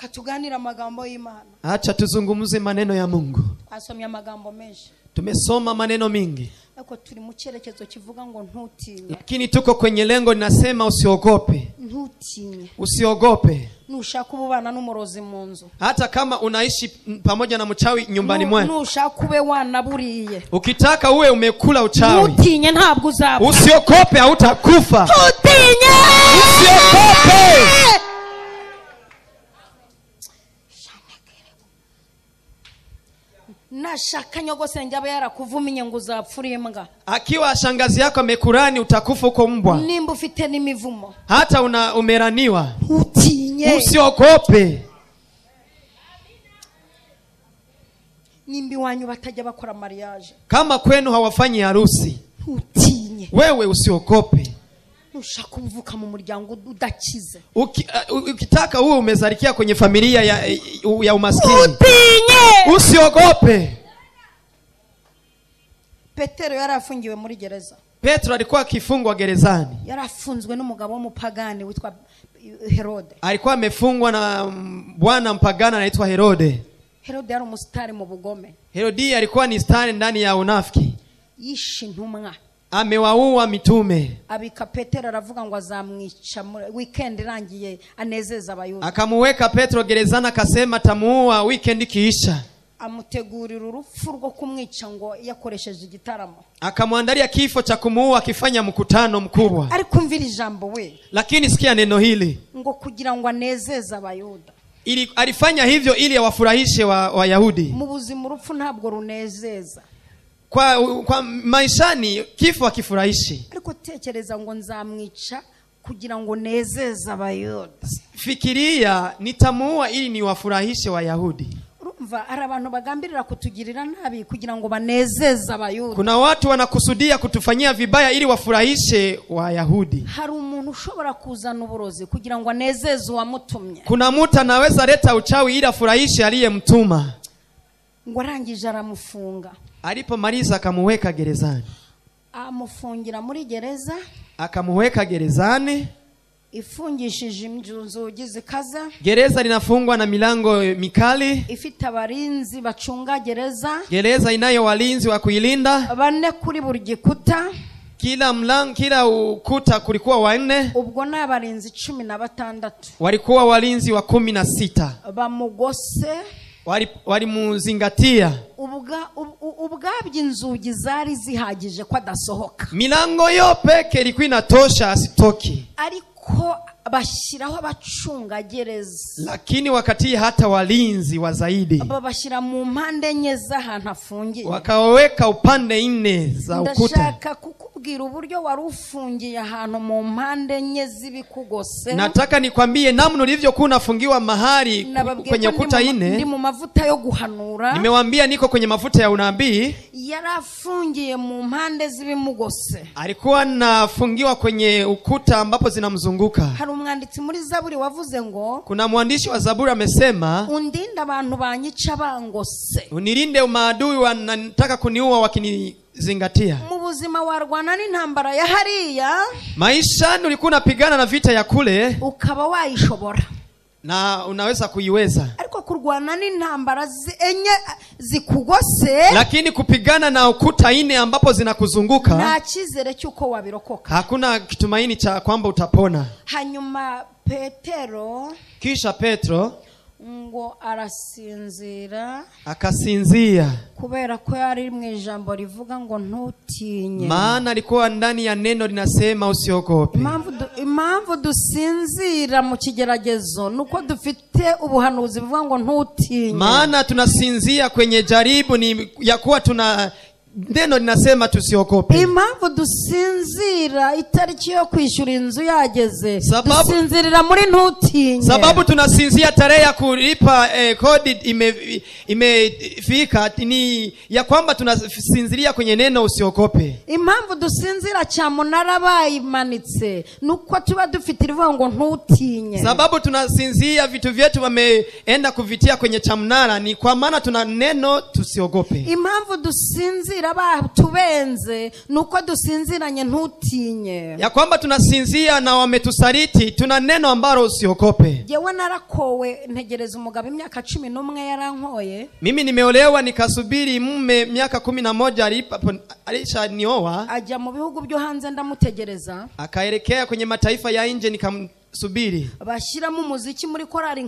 Katuganira amagambo y'Imana. Acha tuzungumuze maneno ya Mungu. Asomya amagambo menshi. Tumesoma maneno mingi. Ariko turi mu cyerekezo kivuga ngo ntutinye. Lakini tuko kwenye lengo linasema usiogope. Ntutinye. Usiogope. Nushaka ubana n'umurozi mu nzu. Hata kama unaishi pamoja na mchawi nyumbani mwenu. Nushaka ube wanaburiye. Ukitaka uwe umekula uchawi. Ntutinye ntabwo uzapfa. Usiogope hautakufa. Ntutinye. Usiogope. Nashaka nyogosenge aba yarakuvuminye ngo uzapfura imbwa. Akiwa shangazi yako amekurani utakufa uko mbwa. Nimba ufite n'imivumo. Hata umeraniwa. Ntutinye. Usiogope. Nimbi wanyu batajya bakora mariage. Kama kwenu hawafanyi harusi. Ntutinye. Wewe usiogope. Nushaka uvuka mu muryango udakize. Ukitaka uwe umezalikia kwenye familia ya umaskini. Ntutinye. Usiogope. Petero yarafungiwe muri gereza. Petro alikuwa akifungwa gerezani. Yarafunzwe n'umugabo w'umupagani witwa Herode. Alikuwa amefungwa na bwana mpagana anaitwa Herode. Herode yari umusitari mu bugome. Herodi alikuwa ni stari ndani ya unafiki. Yishe intumwa. Amewaua mitume. Abika Petero aravuga ngo azamwica weekend irangiye anezeza abayuda. Akamuweka Petro gerezani akasema tamuua weekend kiisha. Amutegurira urupfu rwo kumwica ngo yakoresheje igitaramo. Akamwandalia kifo cha kumuua akifanya mkutano mkubwa. Ariko mvira ijambo we. Lakini sikia neno hili. Ngo kugira ngo anezeza abayuda. Alifanya hivyo ili awafurahishe Wayahudi. Mu buzima urupfu ntabwo runezeza. Kwa maishani kifo hakifurahishi. Ariko tekereza ngo nzamwica kugira ngo nezeza abayuda. Fikiria nitamuua ili niwafurahishe Wayahudi. Urumva ari abantu bagambirira kutugirira nabi kugira ngo banezeza abayuda. Kuna watu wanakusudia kutufanyia vibaya ili wafurahishe Wayahudi. Hari umuntu ushobora kuzana uburozi kugira ngo anezeze uwamutumye. Kuna mtu anaweza leta uchawi ili afurahishe aliyemtuma. Ngo arangije aramufunga. Alipomaliza akamuweka gerezani. Amufungira muri gereza. Akamuweka gerezani. Ifungishije inzugi zikaza. Gereza linafungwa na milango mikali. Ifite abarinzi bacunga gereza. Gereza inayo walinzi wa kuilinda. Bane kuri buri gikuta. Kila ukuta kulikuwa 4. Ubwo n'abarinzi 16. Walikuwa walinzi wa 16. Bamugose. Walimuzingatia. Ubwabye inzugi zari zihagije kwa dasohoka. Milango yo peke ilikuwa inatosha asitoki. Ariko bashiraho abacunga gereza. Lakini wakati hata walinzi wa zaidi. Babashira mu mpande enye z'ahantu afungiye. Wakaweka upande 4 za ukuta. Ndashaka kukubwira uburyo wari ufungiye ahantu mu mpande enye z'ibikugose. Nataka nikwambie namna ulivyokuwa unafungiwa mahali kwenye ukuta 4. Ndi mu mavuta yo guhanura. Nimewaambia niko kwenye mafuta ya unabii. Yarafungiye mu mpande z'ibimugose. Alikuwa anafungiwa kwenye ukuta ambapo zinamzunguka. Hari umwanditsi muri Zaburi wavuze ngo, kuna mwandishi wa Zaburi amesema, undinda abantu banyica bangose. Unilinde maadui wanataka kuniua wakinizingatia. Mu buzima warwana n'intambara ya hariya. Maisha ulikuwa unapigana na vita ya kule. Ukaba wayishobora. Na unaweza kuiweza. Ariko kurwana n'intambara enye zikugose. Lakini kupigana na ukuta 4 ambapo zinakuzunguka. Nta cyizere cyuko wabirokoka. Hakuna kitumaini cha kwamba utapona. Hanyuma Kisha Petro ngo arasinzira. Akasinzia. kubera ko yari mu ijambo rivuga ngo ntutinye. Maana alikuwa ndani ya neno linasema usiogope. Impamvu dusinzira mu kigeragezo nuko dufite ubuhanuzi buvuga ngo ntutinye. Maana tunasinzia kwenye jaribu ni ya kuwa tuna neno linasema tusiogope. Impamvu dusinzira itariki yo kwishyura inzu yageze. Dusinzirira muri ntutinye. Sababu tunasinzia tarehe ya kulipa kodi imefika ni ya kwamba tunasinziria kwenye neno usiogope. Impamvu dusinzira cyamunara bayimanitse nuko tuba dufite rivuga ngo ntutinye. Sababu tunasinzia vitu vyetu wameenda kuvitia kwenye cyamunara ni kwa maana tuna neno tusiogope. Impamvu dusinzira tubenze nuko dusinziranye ntutinye. Ya kwamba tunasinzia na wametusaliti tuna neno ambalo usiogope. Jewe narakowe ntegereza umugabo imyaka 11 yarankoye. Mimi nimeolewa nikasubiri mume miaka 11 alishanioa. Aja mu bihugu byo hanze ndamutegereza. Akaelekea kwenye mataifa ya nje nikamsubiri. Bashiramo muziki muri korali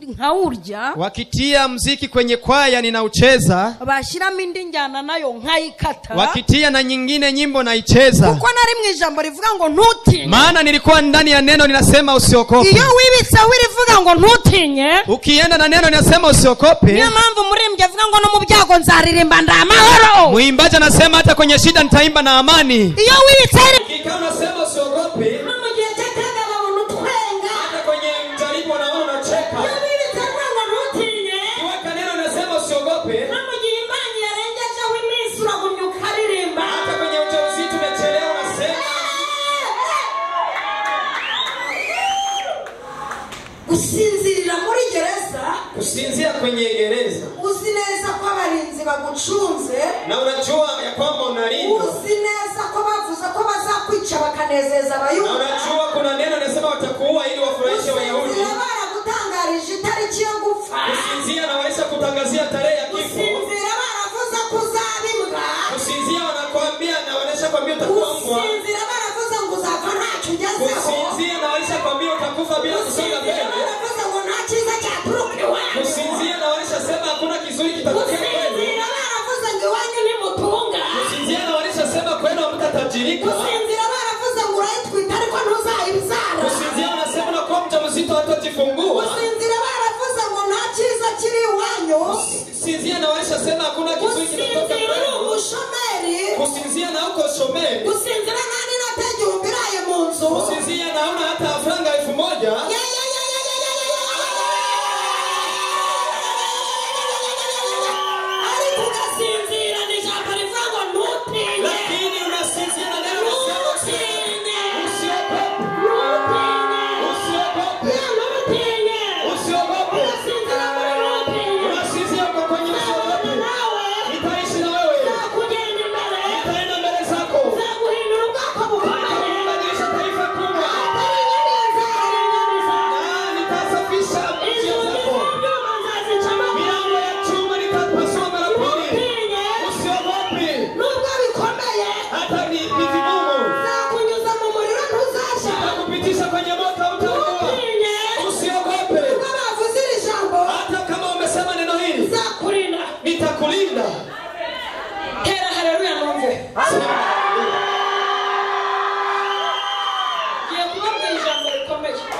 nkaurya. Wakitia muziki kwenye kwaya ninaucheza. Bashiramo indi njyana nayo nkayikata. Wakitia na nyingine nyimbo naicheza. Kuko nari mu ijambo rivuga ngo ntutinye. Maana nilikuwa ndani ya neno linasema usiogope. Iyo wibitsa wirivuga ngo ntutinye. Ukienda na neno linasema usiogope. Niyo mpamvu murimbye avuga ngo no mu byago nzaririmba ndamahoro. Muimbaji anasema hata kwenye shida nitaimba na amani. Iyo wibitsa kama unasema usiogope. Usinzirira muri gereza. Kusinzia kwenye gereza. Usineza kwa barinzi bagucunze. Na unajua ya kwamba unalindwa. Usineza kwa bavuza ko bazakwica bakanezeza abayuda. Na unajua kuna neno linasema watakuua ili wafurahishe Wayahudi. Usinzira baragutangarije itariki yo gupfa. Usinzia nawaisha kutangazia tarehe ya kifo. Usinzira baravuza kuzabimbwa. Usinzia wanakuambia na wanaisha kwambia utakuwa mbwa. Usinzira baravuza ngo uzapfa ntacyo ugezeho. Usinzia nawaisha kwambia utakufa bila kusonga mbele. Kusinzia na wanisha sema hakuna kizuri kitatokea kwenu. Kusinzira baravuze ngo iwanyu ni mutunga. Kusinzia na wanisha sema kwenu hamtatajirika. Kusinzira baravuze ngo urayitwita ariko ntuzayibzara. Kusinzia wanasema na kuwa mjamzito hatajifungua. Kusinzira baravuze ngo nta cyiza kiri iwanyu. Kusinzia na wanisha sema hakuna kizuri kitatoka kwenu. Ushomeri. Kusinzia na uko shomeri. Kusinzira nani natejumbiraye mu nzu. Kusinzia na una hata franga 1000.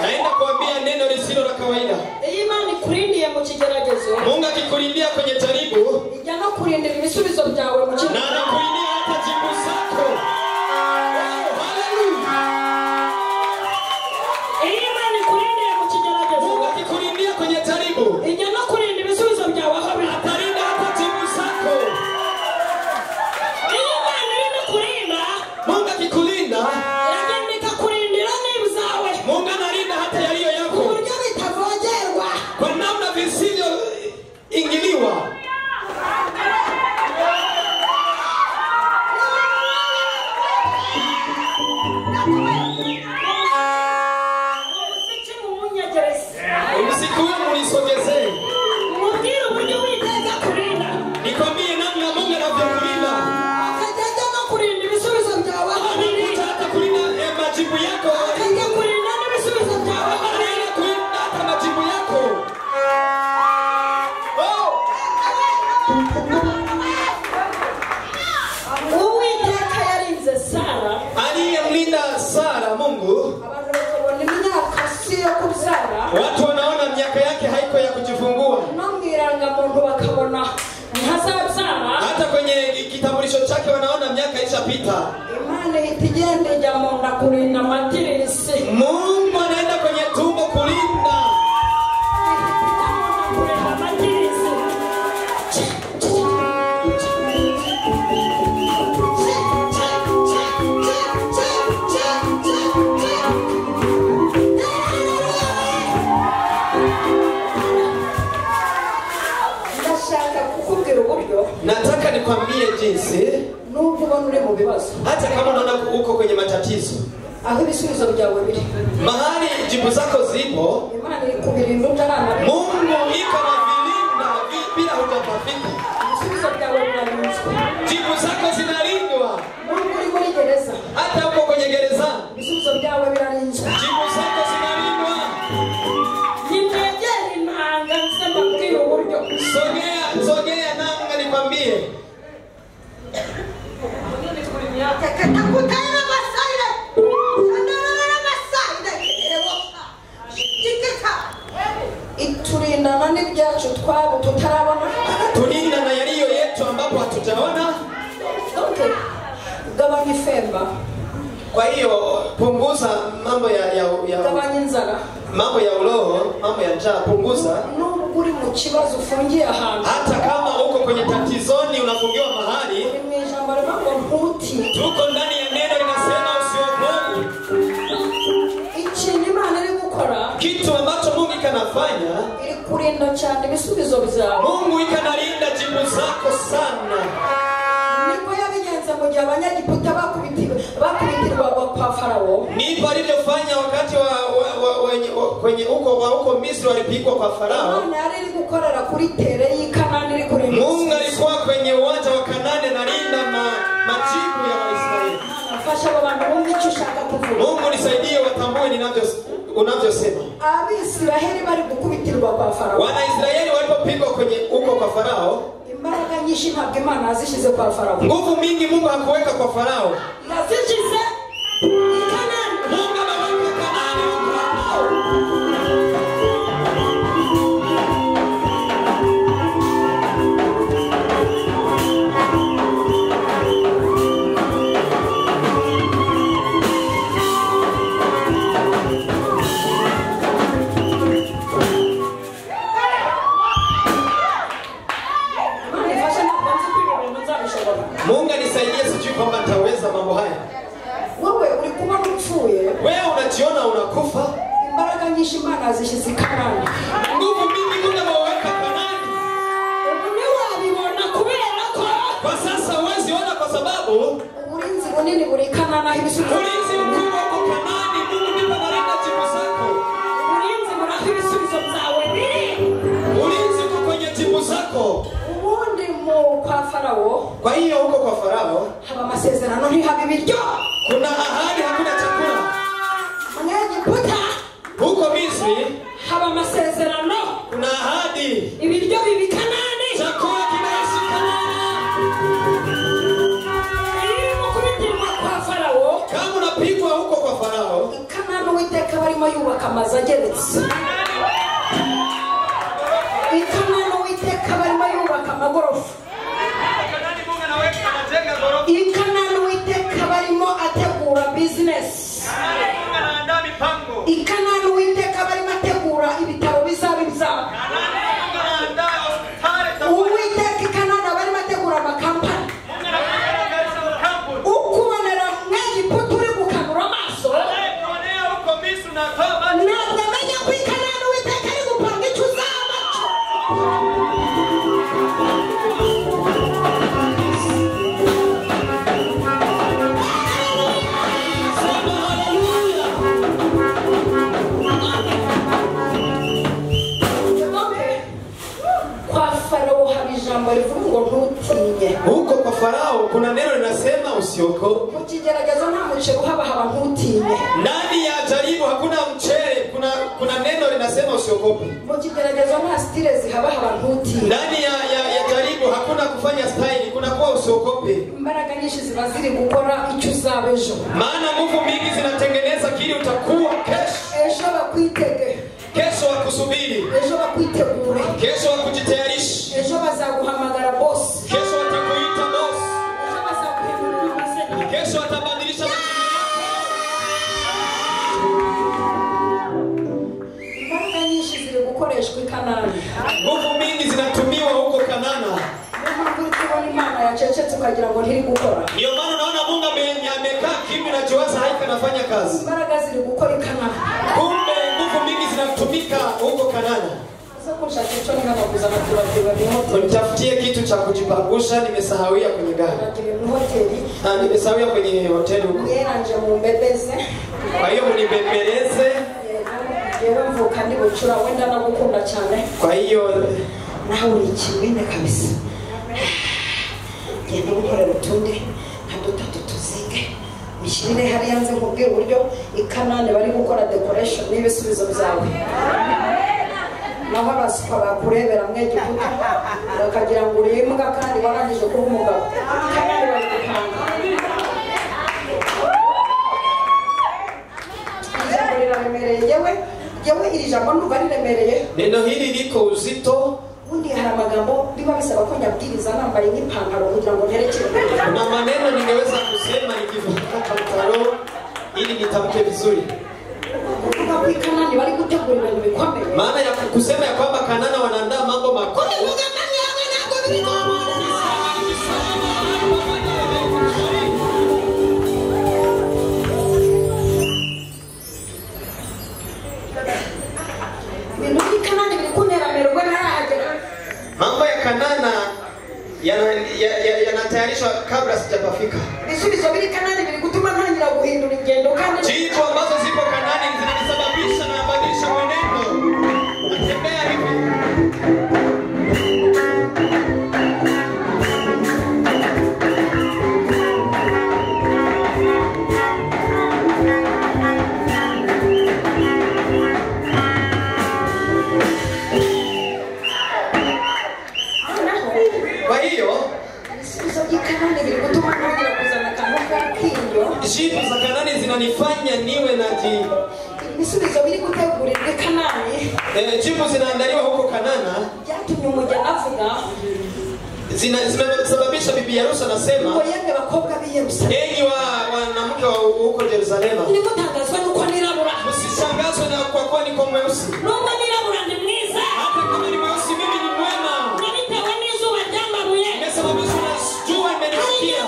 Naenda kuambia neno lisilo la kawaida. Imani kurindiye mu kigeragezo. Mungu akikulindia kwenye jaribu. Ijana kurindira ibisubizo byawe mu kigeragezo. Na anakulindia hata jibu zako. Haleluya. Imani kurindiye mu kigeragezo. Mungu akikulindia kwenye jaribu. Ijana kurinda ibisubizo byawe aho atarinda hata jibu zako. Imani iri kurinda. Mungu akikulinda. Yagenda kurindira n'ibzawe. Mungu analinda hata yaliyo yako. Uburyo bitavogerwa. Kwa namna visivyo ingiliwa. Mungu, watu wanaona miaka yake haiko ya kujifungua. Hata kwenye kitambulisho chake wanaona miaka ishapita. Mungu anaenda kwenye tumbo kulinda. Nataka nikwambie jinsi hata kama unaona uko kwenye matatizo, mahali jibu zako zipo, Mungu iko na vilinda bila hujapafika. Jibu zako zinalindwa. Hata uko kwenye gereza, jibu zako zinalindwa. Sogea nanga nikwambie. Iturindana n'ibyacu twabo tutarabona. Tulinda na yaliyo yetu ambapo hatujaona. Okay. Gabanya femba. Kwa hiyo punguza mambo ya gabanya inzara. Mambo ya uroho, mambo ya njaa punguza. Nubwo uri mu kibazo ufungiye ahantu. Hata kama uko kwenye tatizoni unafungiwa mahali. Tuko ndani ya neno linasema usiogope. Kitu ambacho Mungu kanafanya ili kulinda cyane ibisubizo byawe. Mungu ikanalinda jibu zako sana. Niko yabigenza mu gihe abanyagiputa bakubitirwa kwa Farao. Ndipo alivyofanya wakati kwenye huko Misri walipigwa kwa Farao. Mungu alikuwa kwenye uwanja wa Kanaani analinda majibu ya Waisraeli. Mungu nisaidie watambue unavyosema. Abisiraheli bari gukubitirwa kwa Farao. Wanaisraeli walipopigwa kwenye huko kwa Farao, imbaraga nyinshi ntabwo Imana yazishize kwa Farao. Nguvu mingi Mungu hakuweka kwa Farao. Yazishize Kanaani. Mungu ameweka Kanaani huko. Mungu nisaidie, sijui kwamba nitaweza mambo haya. Wewe ulikuwa mfuye. Wewe unajiona unakufa. Imbaraga nyinshi Imana yazishize Kanaani. Nguvu mingi Mungu ameweka Kanaani. Unabibona kubera ko kwa sasa huwezi ona kwa sababu uburinzi bunini buri Kanaani ibisubizo. Ulinzi mkubwa kwa Kanaani, Mungu ndipo analinda jibu zako. Ulinzi buraho ibisubizo byawe biri. Ulinzi uko kwenye jibu zako. Kwa Farao. Kwa hiyo huko kwa Farao haba amasezerano ntihaba ibiryo. Kuna ahadi, hakuna chakula. Abanyagiputa huko Misri haba amasezerano, kuna ahadi, ibiryo bibi Kanaani, chakula kinaishi Kanaani. Kubitirwa kwa Farao, kama unapigwa huko kwa Farao, Kanaani Uwiteka barimo yubaka amazu ageretse. Kanaani Uwiteka barimo yubaka amagorofa. Kanaani Uwiteka barimo ategura business. Kanaani Uwiteka barimo ategura ibitaro bizaba ibyabo. Uwiteka Kanaani barimo ategura amakampani. Ukubonera mw'Egiputa uri gukanura amaso, ntabwo amenya ko Kanaani Uwiteka ari gupanga icyo uzaba cyo. Huko kwa Farao kuna neno linasema usiogope. Mukigeragezo nta muceri uhaba haba ntutinye. Ndani ya jaribu hakuna mchele, kuna neno linasema usiogope. Mukigeragezo nta style zihaba haba ntutinye. Ndani ya jaribu hakuna kufanya style, kuna kuwa usiogope. Imbaraga nyinshi ziba ziri gukora icyo uzaba ejo. Maana nguvu mingi zinatengeneza kile utakuwa kesho. Ejo bakwitege. Kesho wakusubiri. Ejo bakwitegure. Kesho wakujitayarisha. Ejo bazaguhamagara boss. Kesho watakuita boss. Ejo bazakuhindurira amazina. Kesho watabadilisha imbaraga nyinshi ziri gukoreshwa i Kanani. Nguvu mingi zinatumiwa huko Kanana. Imana yacecetse ukagira ngo ntiri gukora. Ndio maana naona Mungu amekaa kimya na jiwaza haika nafanya kazi. Imbaraga ziri gukora i Kanani. Kumbe nguvu mingi zinatumika huko Kanana. Nitafutie kitu cha kujibagusha, nimesahauia kwenye gari. Nimesahauia kwenye hoteli huko. Kwa hiyo mnibembeleze. Kwa hiyo nawe uri kimene kabisa. Genda gukorera utundi nkadutatu tuzinge. Mishirire hari yanze nkubwira uburyo i Kanani bari gukora decoration n'ibisubizo byawe. Naho abaswa bakurebera mwegiputa bakagira ngo uri imbwa kandi barangije kuba umugabo. Kanani bari gupanga. Ijambo riraremereye yewe iri jambo ndumva riremereye. Neno hili liko uzito. Undi hari amagambo biba bisaba ko nyabwiriza nambaye nk'ipantaro kugira ngo nterekere. Kuna maneno ningeweza kusema nikivaa pantalo ili nitamke vizuri. Kanani bari gutegura ibintu bikomeye. Maana ya kusema ya kwamba Kanana wanaandaa mambo makubwa. Mambo ya Kanana yanatayarishwa kabla sijapafika. Bisubizo biri Kanani biri gutuma ntangira guhindura ingendo kandi Jicho ambazo zipo Kanani zinanisababisha na badilisha mwenendo. Natembea hivi. Kwa hiyo jicho za Kanani zinanifanya niwe na Ibisubizo biri gutegurirwa Kanani. Jicho zinaandaliwa huko Kanana. Byatumye umujya avuga zinasababisha bibi harusi anasema yenge bakobwa b'i Yerusalemu. Enyi wanawake wa huko Yerusalemu. Nimutangazwa nuko nirabura. Msishangazwe na kwa kuwa niko mweusi. Nubwo nirabura ni mwiza. Hata kama ni mweusi mimi ni mwema. Nabitewe n'izuba ryambabuye. Nimesababishwa na jua imenifikia.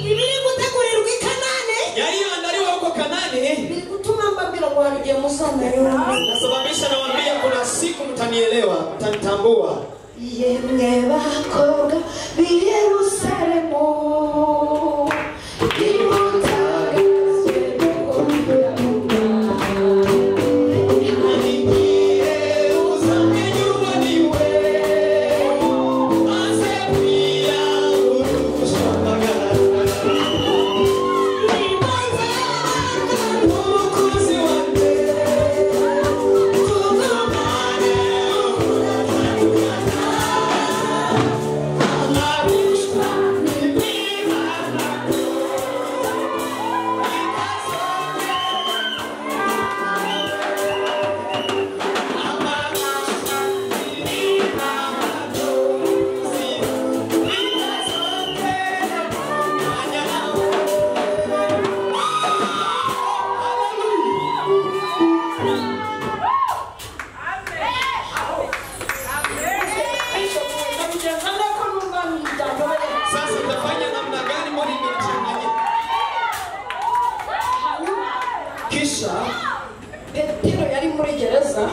Ibiri gutegurirwa i Kanani. Yaliyoandaliwa huko Kanani. Biri gutuma mbabwira ngo hari igihe muzamenya. Nasababisha nawaambia kuna siku mtanielewa, mtanitambua. Yemwe bakobwa b'i Yerusalemu.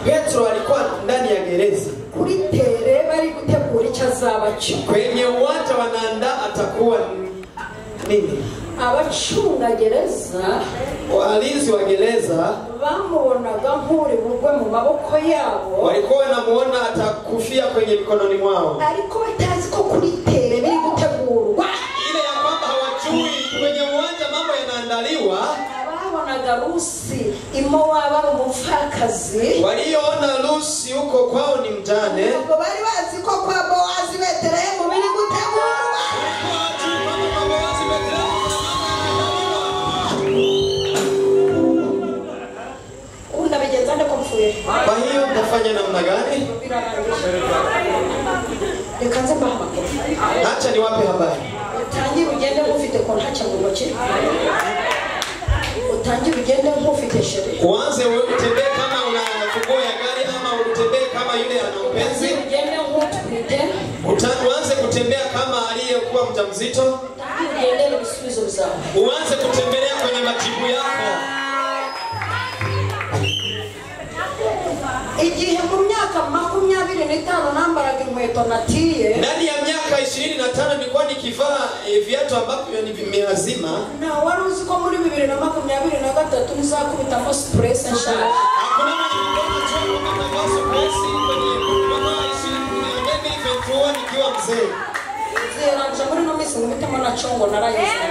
Petro alikuwa ndani ya gereza. Kuri tere bari gutegura icyo azabacho. Kwenye uwanja wanaandaa atakuwa nini? Abacunga gereza, walinzi wa gereza bamubonaga nk'uri bugwe mu maboko yabo. Walikuwa wanamuona atakufia kwenye mikononi mwao. Ariko batazi ko kuri tere biri gutegurwa. Ile ya kwamba hawajui kwenye uwanja mambo yanaandaliwa. Babonaga Rusi imo waba umupfakazi. Waliona Rusi huko kwao ni mjane. reka nze mbaha amakuru. Acha niwape habari. Utangira ugende nk'ufite kontact mu ntoki. Utangira ugende nk'ufite shere. Uanze wewe utembee kama una funguo ya gari ama utembee kama yule ana mpenzi. Ugende nk'utwite. Uanze kutembea kama aliyekuwa mjamzito. Ugende n'ibisubizo byawe. Uanze kutembelea kwenye majibu yako. Igihe mu myaka 25 nambaraga inkweto natiye. Ndani ya miaka 25 nilikuwa nikivaa viatu ambavyo ni vimeazima. Na wari uzi ko muri 2023 nizakubitamo stress nshaka. Hakuna mwenye mkono chongo kama vaso presi kwenye mkono 20 nikiwa mzee. Ziranja muri no misi ngumitamo na chongo narayize.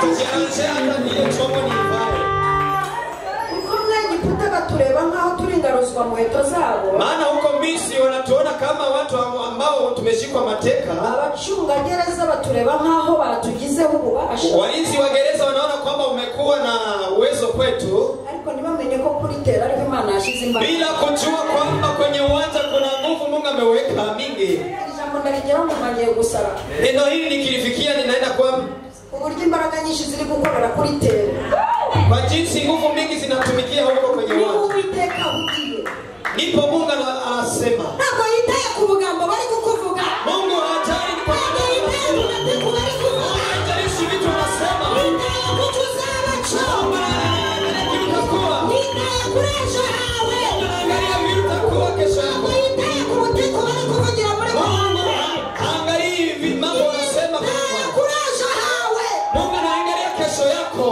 Tujyanje hata niyo chongo nivae. Tureba nkaho turi ingaruzwa mu heto zabo. Maana huko Misri wanatuona kama watu ambao tumeshikwa mateka. Abacunga gereza batureba nkaho batugizeho ububasha. Walinzi wa gereza wanaona kwamba umekuwa na uwezo kwetu. Ariko ntibamenye ko kuri tera ariko Imana yashize imbaraga. Bila kujua kwamba kwenye uwanja kuna nguvu Mungu ameweka mingi. Ijambo ndaligeraho mumagiye gusara. Neno hili nikilifikia ninaenda kwa uburyo imbaraga nyinshi ziri gukorera kuri tera. Kwa jinsi nguvu mingi zinatumikia huko kwenye uwanja. Nipo Mungu anasema. Ntabwo yitaye ku bugambo bari kukuvuga. Mungu hatari kwa ntabwo bari kuvuga. Hatarishi vitu anasema. Yitaye ku tuzabacho. Yitaye kuri ejo hawe. Angalia vitu utakuwa kesho yako. Yitaye ku muteko bari kuvugira muri Mungu. Angalia hivi mambo anasema kuri ejo hawe. Mungu anaangalia kesho yako.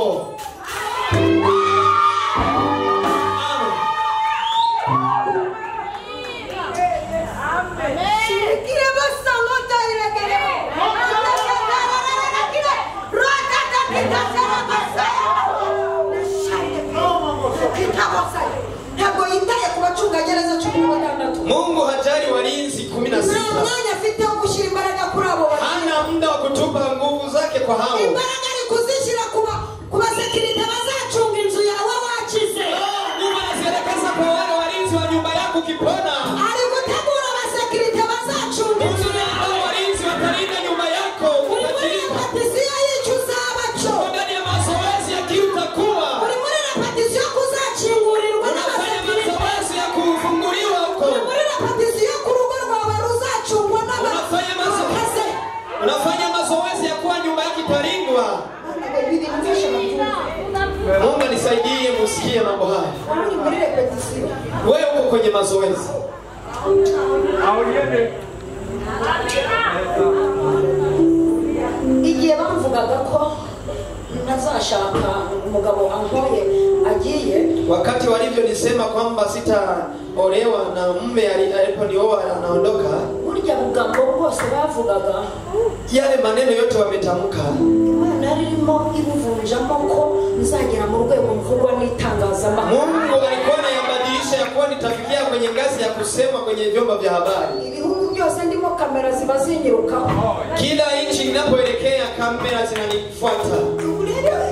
Mungu hajali walinzi 16. Hana muda wa kutupa nguvu zake kwa hao. Mungu anazielekeza kwa wale walinzi wa nyumba yako ukipona. Walinzi watalinda nyumba yako. Ndani ya mazoezi ya kiutakuwa. Mazoezi ya kufunguliwa huko. Unafanya mazoezi ya kuwa nyumba yako italindwa. Mungu nisaidie musikie mambo haya. Wewe uko kwenye mazoezi. Igihe bamvugaga ko ntazashaka umugabo ankoye agiye, wakati walivyonisema kwamba sitaolewa na mume aliponioa anaondoka, burya bugambo bwose bavugaga, yale maneno yote wametamka, narimo ibuvunjamo ko nzagera mu rwego mvugwa n'itangazamakuru. Mungu alikuwa anayabadilisha ya kuwa nitafikia kwenye ngazi ya kusema kwenye vyombo vya habari. Ibihugu byose ndimo kamera ziba zinyirukaho. Kila nchi ninapoelekea kamera zinanifuata.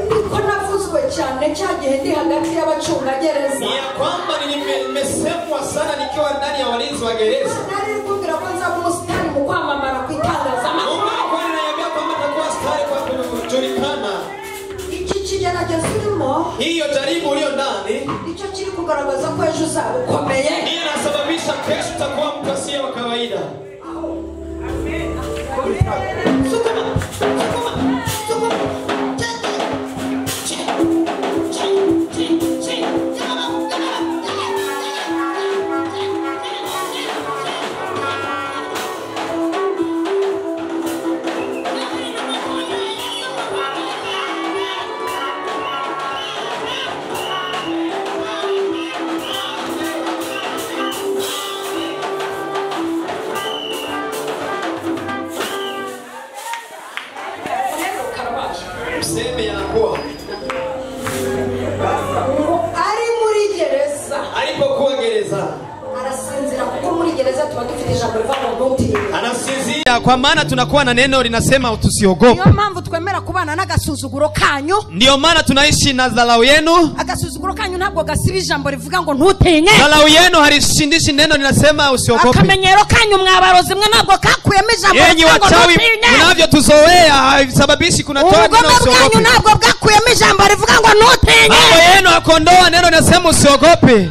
Niko navuzwe cyane cyagihe ndi hagati y'abacunga gereza. Ni ya kwamba nimesemwa sana nikiwa ndani ya walinzi wa gereza. Nari kugira ko nzaba umusitari mu kwamamara ku itangazamakuru. Mungu alikuwa ananiambia kwamba nitakuwa stari kwa kujulikana. Iki kigerageza urimo, hiyo jaribu ulio ndani, icyo kiri kugaragaza ko ejo uzaba ukomeye. Ndiyo inasababisha kesho utakuwa mtu asiye wa kawaida. tunasinzia kwa maana tunakuwa na neno linasema tusiogope. Niyo mpamvu twemera kubana n'agasuzuguro kanyu. Ndio maana tunaishi na dharau yenu. Agasuzuguro kanyu ntabwo gasiba ijambo rivuga ngo ntutinye. Dharau yenu halishindishi neno linasema usiogope. Akamenyero kanyu mwabarozi mwe ntabwo kakuyemo ijambo rivuga ngo ntutinye. Mnavyotuzoea haisababishi kunatoa neno usiogope. Ubugome bwanyu ntabwo bwakuyemo ijambo rivuga ngo ntutinye. Mambo yenu akondoa neno linasema usiogope.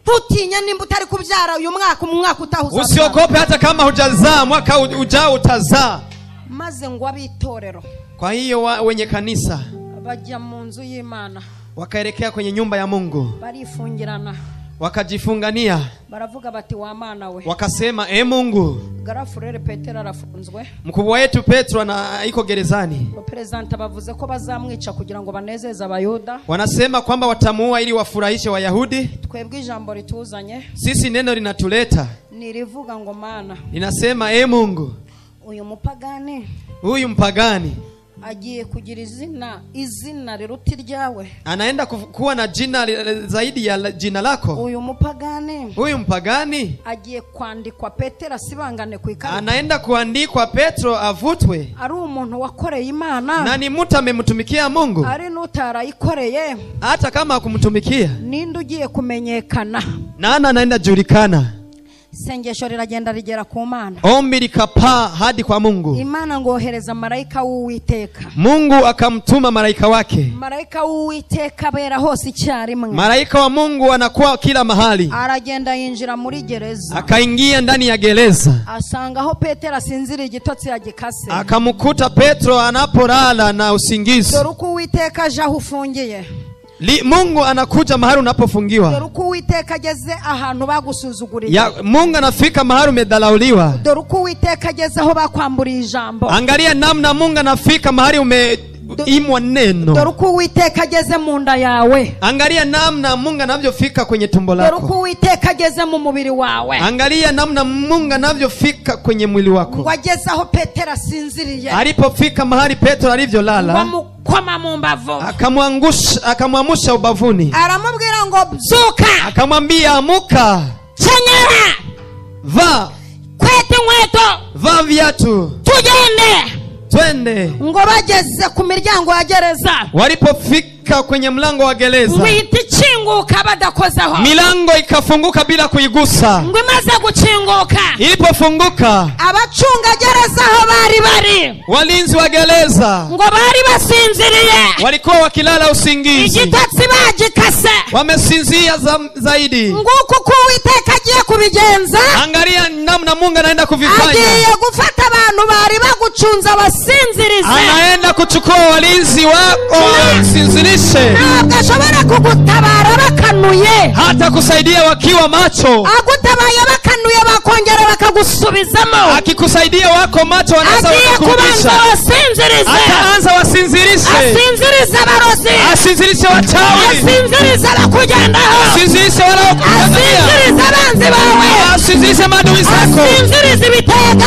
Tutinya nimba utari kubyara uyu mwaka umwaka utahuza. Usiogope hata kama hujazaa, mwaka ujao utazaa. Maze ngo abitorero. Kwa hiyo wenye kanisa bajya mu nzu y'Imana, wakaelekea kwenye nyumba ya Mungu, barifungirana, wakajifungania, baravuga bati wa mana we, wakasema Mungu, Garafurere Petero arafunzwe, mkubwa wetu Petro iko gerezani. President bavuze ko bazamwica kugira ngo banezeze abayuda. Wanasema kwamba watamuua ili wafurahishe Wayahudi. Twebwe ijambo rituzanye, sisi neno linatuleta nirivuga ngo mana, linasema Mungu, huyu mpagani agiye kugira izina riruti ryawe, anaenda kuwa na jina zaidi ya jina lako. Huyu mpagani agiye kwandikwa Petero asibangane ku ikarita, anaenda kuandikwa Petro avutwe. Ari umuntu wakoreye Imana, na ni mtu amemtumikia Mungu. Ari n'utarayikoreye, hata kama hakumtumikia, ninde ugiye kumenyekana? Nani anaenda julikana? Sengesho riragenda rigera ku Mana, ombi likapaa hadi kwa Mungu. Imana ngohereza malaika w'Uwiteka, Mungu akamtuma malaika wake. Malaika w'Uwiteka bera hose icyarimwe. Malaika wa Mungu anakuwa kila mahali. Aragenda yinjira muri gereza, akaingia ndani ya gereza, asanga aho Petero asinzira igitotsi yagikase, akamkuta Petro anapolala na usingizi. Dore uko Uwiteka aje aho ufungiye. Mungu anakuja mahali unapofungiwa. Dore uko Uwiteka ageze ahantu bagusuzuguriye. Mungu anafika mahali umedhalauliwa. Dore uko Uwiteka ageze aho bakwamburiye ijambo. Angalia namna Mungu anafika mahali umeimwa neno. Dore uko Uwiteka ageze mu nda yawe. Angalia namna Mungu anavyofika kwenye tumbo lako. Dore uko Uwiteka ageze mu mubiri wawe. Angalia namna Mungu anavyofika kwenye mwili wako. Wageze aho Petero asinziriye. Alipofika mahali Petro alivyolala, kwa mu mbavu, akamwamusha ubavuni, aramubwira ngo zuka, akamwambia amuka, kenyera, va kwete inkweto, va viatu, twende. Ngo bageze ku miryango ya gereza, walipofika kwenye mlango wa gereza, wihita ikinguka badakozaho, milango ikafunguka bila kuigusa. Ngo imaze gukinguka, ilipofunguka, abacunga gereza aho bari, walinzi wa gereza, ngo bari basinziriye, walikuwa wakilala usingizi, igitotsi bagikase, wamesinzia zaidi. Nguko ko Uwiteka agiye kubigenza. Angalia namna Mungu anaenda kuvifanya. Agiye gufata abantu bari bagucunza basinzirize, anaenda kuchukua walinzi wako wasinzirishe. Ntabwo ashobora kugutabara bakanuye, hata kusaidia wakiwa macho. Agutabaye bakanuye bakongera bakagusubizamo. Akikusaidia wako macho wanaanza kukurudisha. Ataanza wasinzirishe. Asinzirize abarozi, asinzirishe wachawi, asinzirize abakugendaho, asinzirishe wanaokuangalia, asinzirize abanzi bawe, asinzirishe maadui zako, asinzirize ibitega,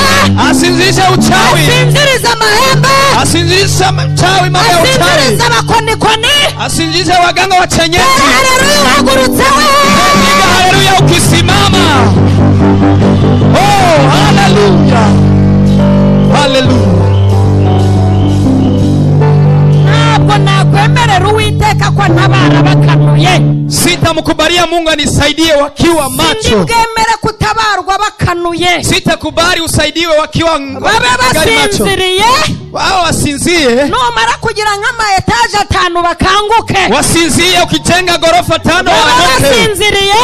asinzirishe uchawi, asinzirize amahembe, asinzirishe uchawi, mambo ya uchawi, asinzirize abakonikoni, asinzirishe waganga wa kienyeji. Haleluya, hagurutse piga haleluya ukisimama. Oh, haleluya, haleluya. Ntabwo nakwemerera Uwiteka ko ntabara bakanuye. Sitamkubalia Mungu anisaidie wakiwa macho. Sindibwemere kutabarwa bakanuye. Sitakubali usaidiwe wakiwa basinziriye. Wao wasinzie. Numara kugira nk'ama etaje 5 bakanguke. Wasinzie ukijenga gorofa 5 waamke. Wasinziriye.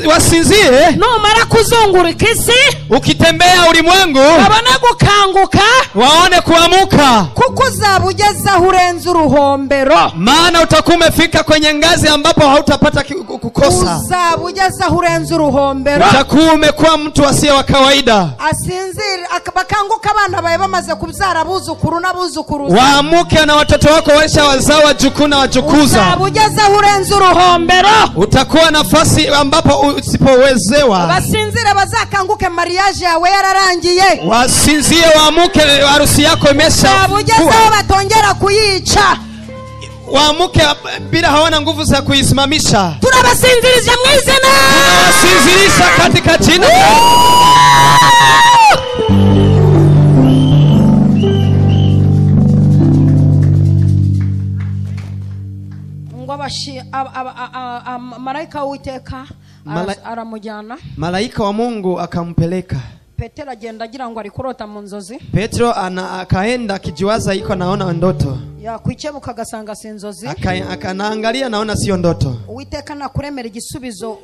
Wasinzie. Numara kuzunguruka isi, ukitembea ulimwengu, babone gukanguka, waone kuamuka. Kuko uzabugeza urenze uruhombero. Maana utakuwa umefika kwenye ngazi ambapo hautapata kukosa. Uzabugeza urenze uruhombero. Utakuwa umekuwa mtu asiye wa kawaida. Asinzira bakanguka, abana bawe bamaze kubyara abuzukuru n'abuzukuruza. Waamuke na watoto wako waisha wazao wajukuu na wajukuza. Uzabugeza urenze uruhombero. Utakuwa nafasi ambapo usipowezewa. Basinzire bazakanguke, mariage yawe yararangiye. Wasinzie waamuke, harusi yako imesha. Uzabugeza batongera kuyica. waamuke bila hawana nguvu za kuisimamisha. turabasinziriza mu izina. Tunawasinzirisha katika jina. Malaika w'Uwiteka aramujyana. Malaika wa Mungu akampeleka. Petero agenda agira ngo ari kurota mu nzozi. Petro akaenda akijiwaza iko naona ndoto. Yakwicebuka agasanga si inzozi. Akanaangalia naona sio ndoto. Uwiteka nakuremera igisubizo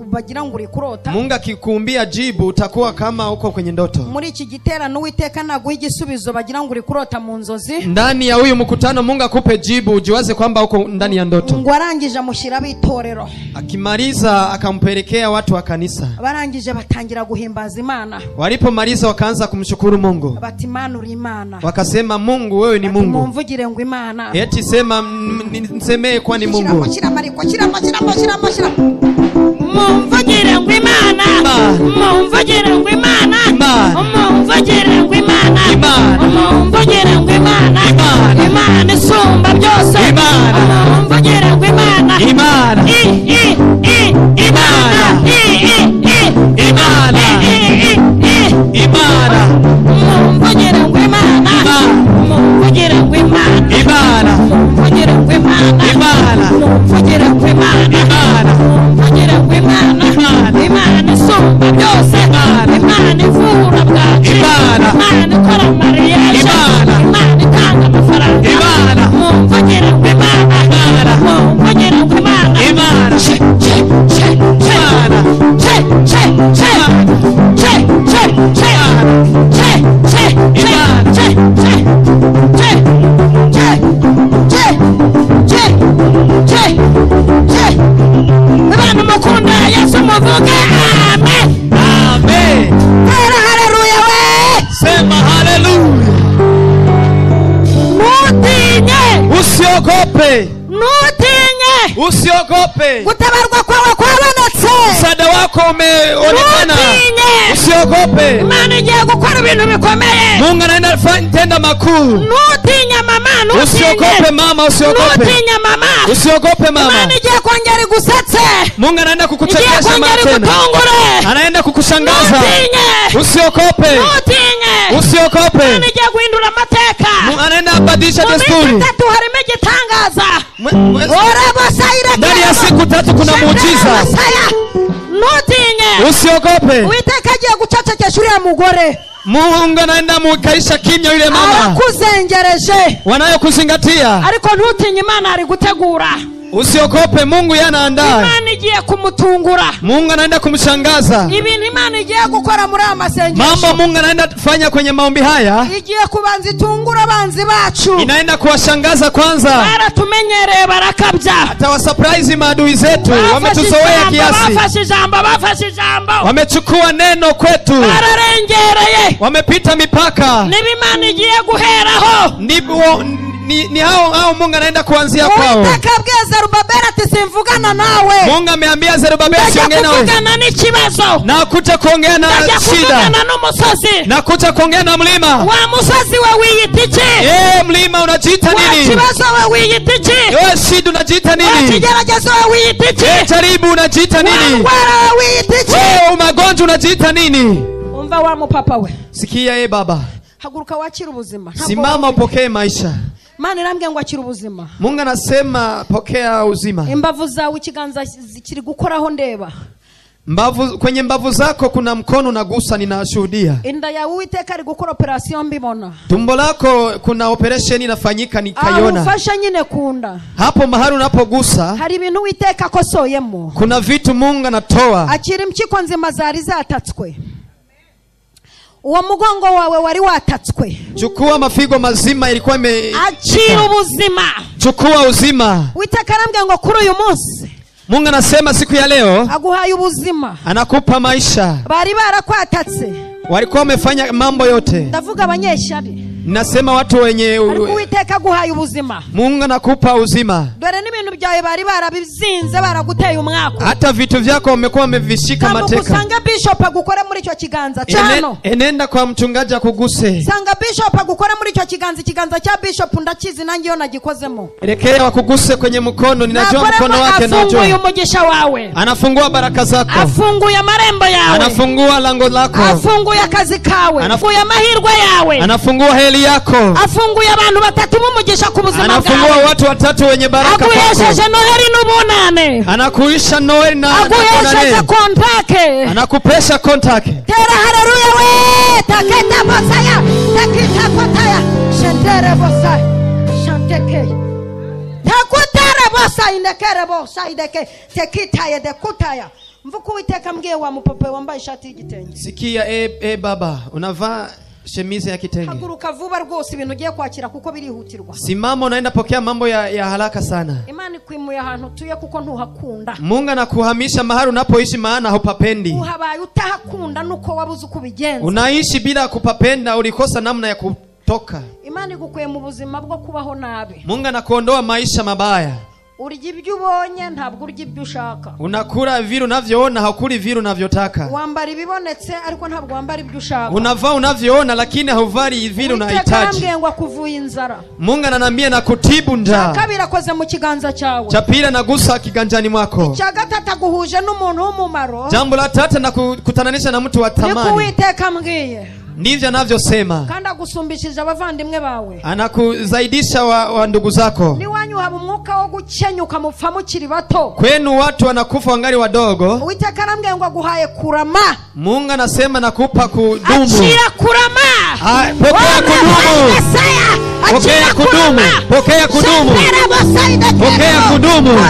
bagira ngo uri kurota. Mungu akikumbia jibu utakuwa kama uko kwenye ndoto. Muri iki giterano Uwiteka naguha igisubizo bagira ngo uri kurota mu nzozi. Ndani ya huyu mkutano Mungu akupe jibu ujiwaze kwamba uko ndani ya ndoto. Ngo arangije amushyira bitorero. Akimaliza akampelekea watu wa kanisa. Barangije batangira guhimbaza Imana. Walipomaliza wakaanza kumshukuru Mungu. Bati Imana uri Imana. Wakasema Mungu wewe ni Mungu. Mumvugire ngo Imana. Eti sema nisemee kwa ni Mungu. Mumvugire ngo Imana. Mumvugire ngo Imana. Mumvugire ngo Imana. Mumvugire ngo Imana. Imana isumba byose. Mumvugire ngo Imana. Imana. Imana. Imana. Imana. Mumvugire ngo Imana. Mumvugire ngo Imana. Imana. Mumvugire ngo Imana. Imana. Mumvugire ngo Imana. Imana. Mumvugire ngo Imana. Imana isumba byose. Imana ivura bwaki. Imana. Imana ikora mariage. Imana. Imana itanga amafaranga. Imana. Mumvugire ngo Imana. Imana. Mumvugire ngo Imana. Imana. Imana mukunda Yesu muvuge amen. Amen. Haleluya we. Sema haleluya. Nutinye. Usiogope. Nutinye. Usiogope. Gutabarwa kwawe kwabonetse. Msaada wako umeonekana. Nutinye. Usiogope. Imana igiye gukora ibintu bikomeye. Mungu anaenda tenda makuu. Nutinye mama. Nutinye. Usiogope mama, usiogope. Nutinye mama. Usiogope mama. Imana igiye kongera igusetse. Mungu anaenda kukuchekesha mara tena. Anaenda kukushangaza. Nutinye. Usiogope. Nutinye. Usiogope. Imana igiye guhindura amateka. Mungu anaenda kubadilisha desturi. Tatu harimo igitangaza. Ndani ya siku 3 kuna muujiza. Nutinye. Usiogope. Uwiteka agiye gucecekesha uriya mugore. Mungu anaenda mukaisha kimya yule mama. Abakuzengereje. Wanayokuzingatia. Ariko ntutinye, Imana ari gutegura. Usiogope, Mungu yanaandaa. Imana igiye kumutungura. Mungu anaenda kumshangaza. Ibintu Imana igiye gukora muri amasengesho. Mambo Mungu anaenda kufanya kwenye maombi haya. Igiye kubanza itungura abanzi bacu. Inaenda kuwashangaza kwanza. Baratumenyereye barakabya. Atawasurprise maadui zetu. Wametuzoea kiasi. Bafashe ijambo. Wamechukua neno kwetu. Bararengereye. Wamepita mipaka. Niba Imana igiye guheraho. Ni hao Mungu anaenda kuanzia kwao. Utakabwiye Zerubabeli ati simvugana nawe. Mungu ameambia Zerubabeli siongee nawe. Kuvugana n'ikibazo. Na kuja kuongea na shida. Kuvugana n'umusozi. Na kuja kuongea na mlima. Wa musozi we wiyitiki. Mlima unajiita nini? Wa kibazo we wiyitiki. Shida unajiita nini? Wa kigeragezo we wiyitiki. Jaribu unajiita nini? Wa we wiyitiki. Magonjwa unajiita nini? Umva wa mupapa we. Sikia baba. Haguruka wakira ubuzima. Simama upokee maisha. Mana irambye ngo akira ubuzima. Mungu anasema pokea uzima. Imbavu zawe ikiganza kiri gukoraho ndeba. Kwenye mbavu zako kuna mkono unagusa, ninashuhudia. Inda ya Uwiteka ari gukora operation mbibona. Tumbo lako kuna operation inafanyika nikaiona. Ufasha nyine kunda. Hapo mahali unapogusa hari ibintu Uwiteka akosoyemo. Kuna vitu Mungu anatoa. Akira impyiko nzima zari zatatswe. Uwo mugongo wawe wari watatswe. Chukua mafigo mazima ilikuwa akira ubuzima. Chukua uzima. Uwiteka arambye ngo kuri uyu munsi Mungu anasema siku ya leo aguhaye ubuzima. Anakupa maisha. Bari barakwatatse. Walikuwa wamefanya mambo yote. Ndavuga abanyeshari. nasema watu wenye ariko Uwiteka guhaye ubuzima. Mungu anakupa uzima. Dore n'ibintu byawe bari barabizinze baraguteye umwaka. Hata vitu vyako wamekuwa wamevishika mateka. Usanga bishop agukore muri icyo kiganza cyano. Enenda kwa mchungaji akuguse. Sanga bishop agukore muri icyo kiganza cya bishop ndakizi nanjye yo nagikozemo. Elekea wakuguse kwenye mkono, ninajua mkono wake najua. Afunguye umugisha wawe. Anafungua baraka zako. Afunguye amarembo yawe. Anafungua lango lako. Afunguye akazi kawe. Afunguye amahirwe yawe. Anafungua heli yako. Afunguye abantu batatu bumugisha ku buzima bwawe. Anafungua watu watatu wenye baraka kwako. Aguhesheje Noheli n'ubunane. Anakuisha Noheli na aguhesheje kontake. Anakupesha kontake. Tera haleluya we. Taketa bosaya. Takita kotaya. Shendere bosaya. Shanteke. Takutare bosaya indekere bosaya indeke. Tekita yede kutaya. Mvuku Uwiteka mbwiye wa mupope wambaye ishati y'igitenge. Sikia baba, unavaa shemize ya kitenge. Haguruka vuba rwose ibintu ugiye kwakira kuko birihutirwa. Simama unaenda pokea mambo ya haraka sana. Imana ikwimuye ahantu tuye kuko ntuhakunda. Mungu anakuhamisha mahali unapoishi maana hupapendi. Uhabaye utahakunda nuko wabuze kubigenza. Unaishi bila kupapenda, ulikosa namna ya kutoka. Imana igukuye mu buzima bwo kubaho nabi. Mungu anakuondoa maisha mabaya. Urya ibyo ubonye ntabwo urya ibyo ushaka. Unakula vile unavyoona, haukuli vile unavyotaka. Wambara ibibonetse ariko ntabwo wambara ibyo ushaka. Unavaa unavyoona lakini hauvali vile unahitaji. Kuvuye inzara. Mungu ananiambia na kutibu njaa. Kabiri akoze mu kiganza cyawe. Cha pili nagusa kiganjani mwako. Cha gatatu aguhuje n'umuntu w'umumaro. Jambo la tatu nakutananisha na mtu wa thamani. Niko Uwiteka mbwiye. Ndivyo anavyosema. Kandi agusumbishije abavandimwe bawe. Anakuzaidisha wa ndugu zako. Ni wanyu haba umwuka wo gukenyuka mupfa mukiri bato. Kwenu watu wanakufa wangali wadogo. Uwiteka arambwiye ngo aguhaye kurama. Mungu anasema nakupa kudumu. Achira kurama. Pokea kudumu. Pokea kudumu. Pokea kudumu. Pokea kudumu.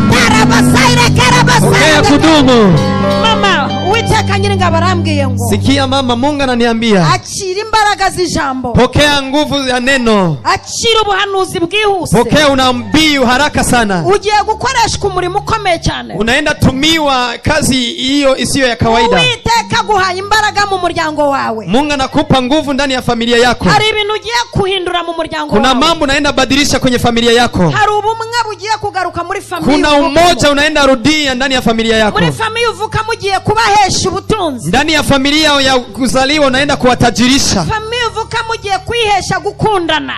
Pokea kudumu. Mama, Uwiteka nyiringabo arambwiye ngo. Sikia mama, Mungu ananiambia. Achira imbaraga z'ijambo. Pokea nguvu ya neno. Achira ubuhanuzi bwihuse. Pokea unambiu haraka sana. Ugiye gukoreshwa umurimo ukomeye cyane. Unaenda tumiwa kazi hiyo isiyo ya kawaida. Uwiteka guhaye imbaraga mu muryango wawe. Mungu anakupa nguvu ndani ya familia yako. Hari ibintu ugiye kuhindura mu muryango wawe. Kuna mambo unaenda badilisha kwenye familia yako. Hari ubumwe bugiye kugaruka muri familia. Kuna umoja unaenda rudia ndani ya familia yako. Muri familia uvuka mugiye kubahesha ubutunzi. Ndani ya familia ya kuzaliwa unaenda kuwatajirisha. Familia uvuka mugiye kwihesha gukundana.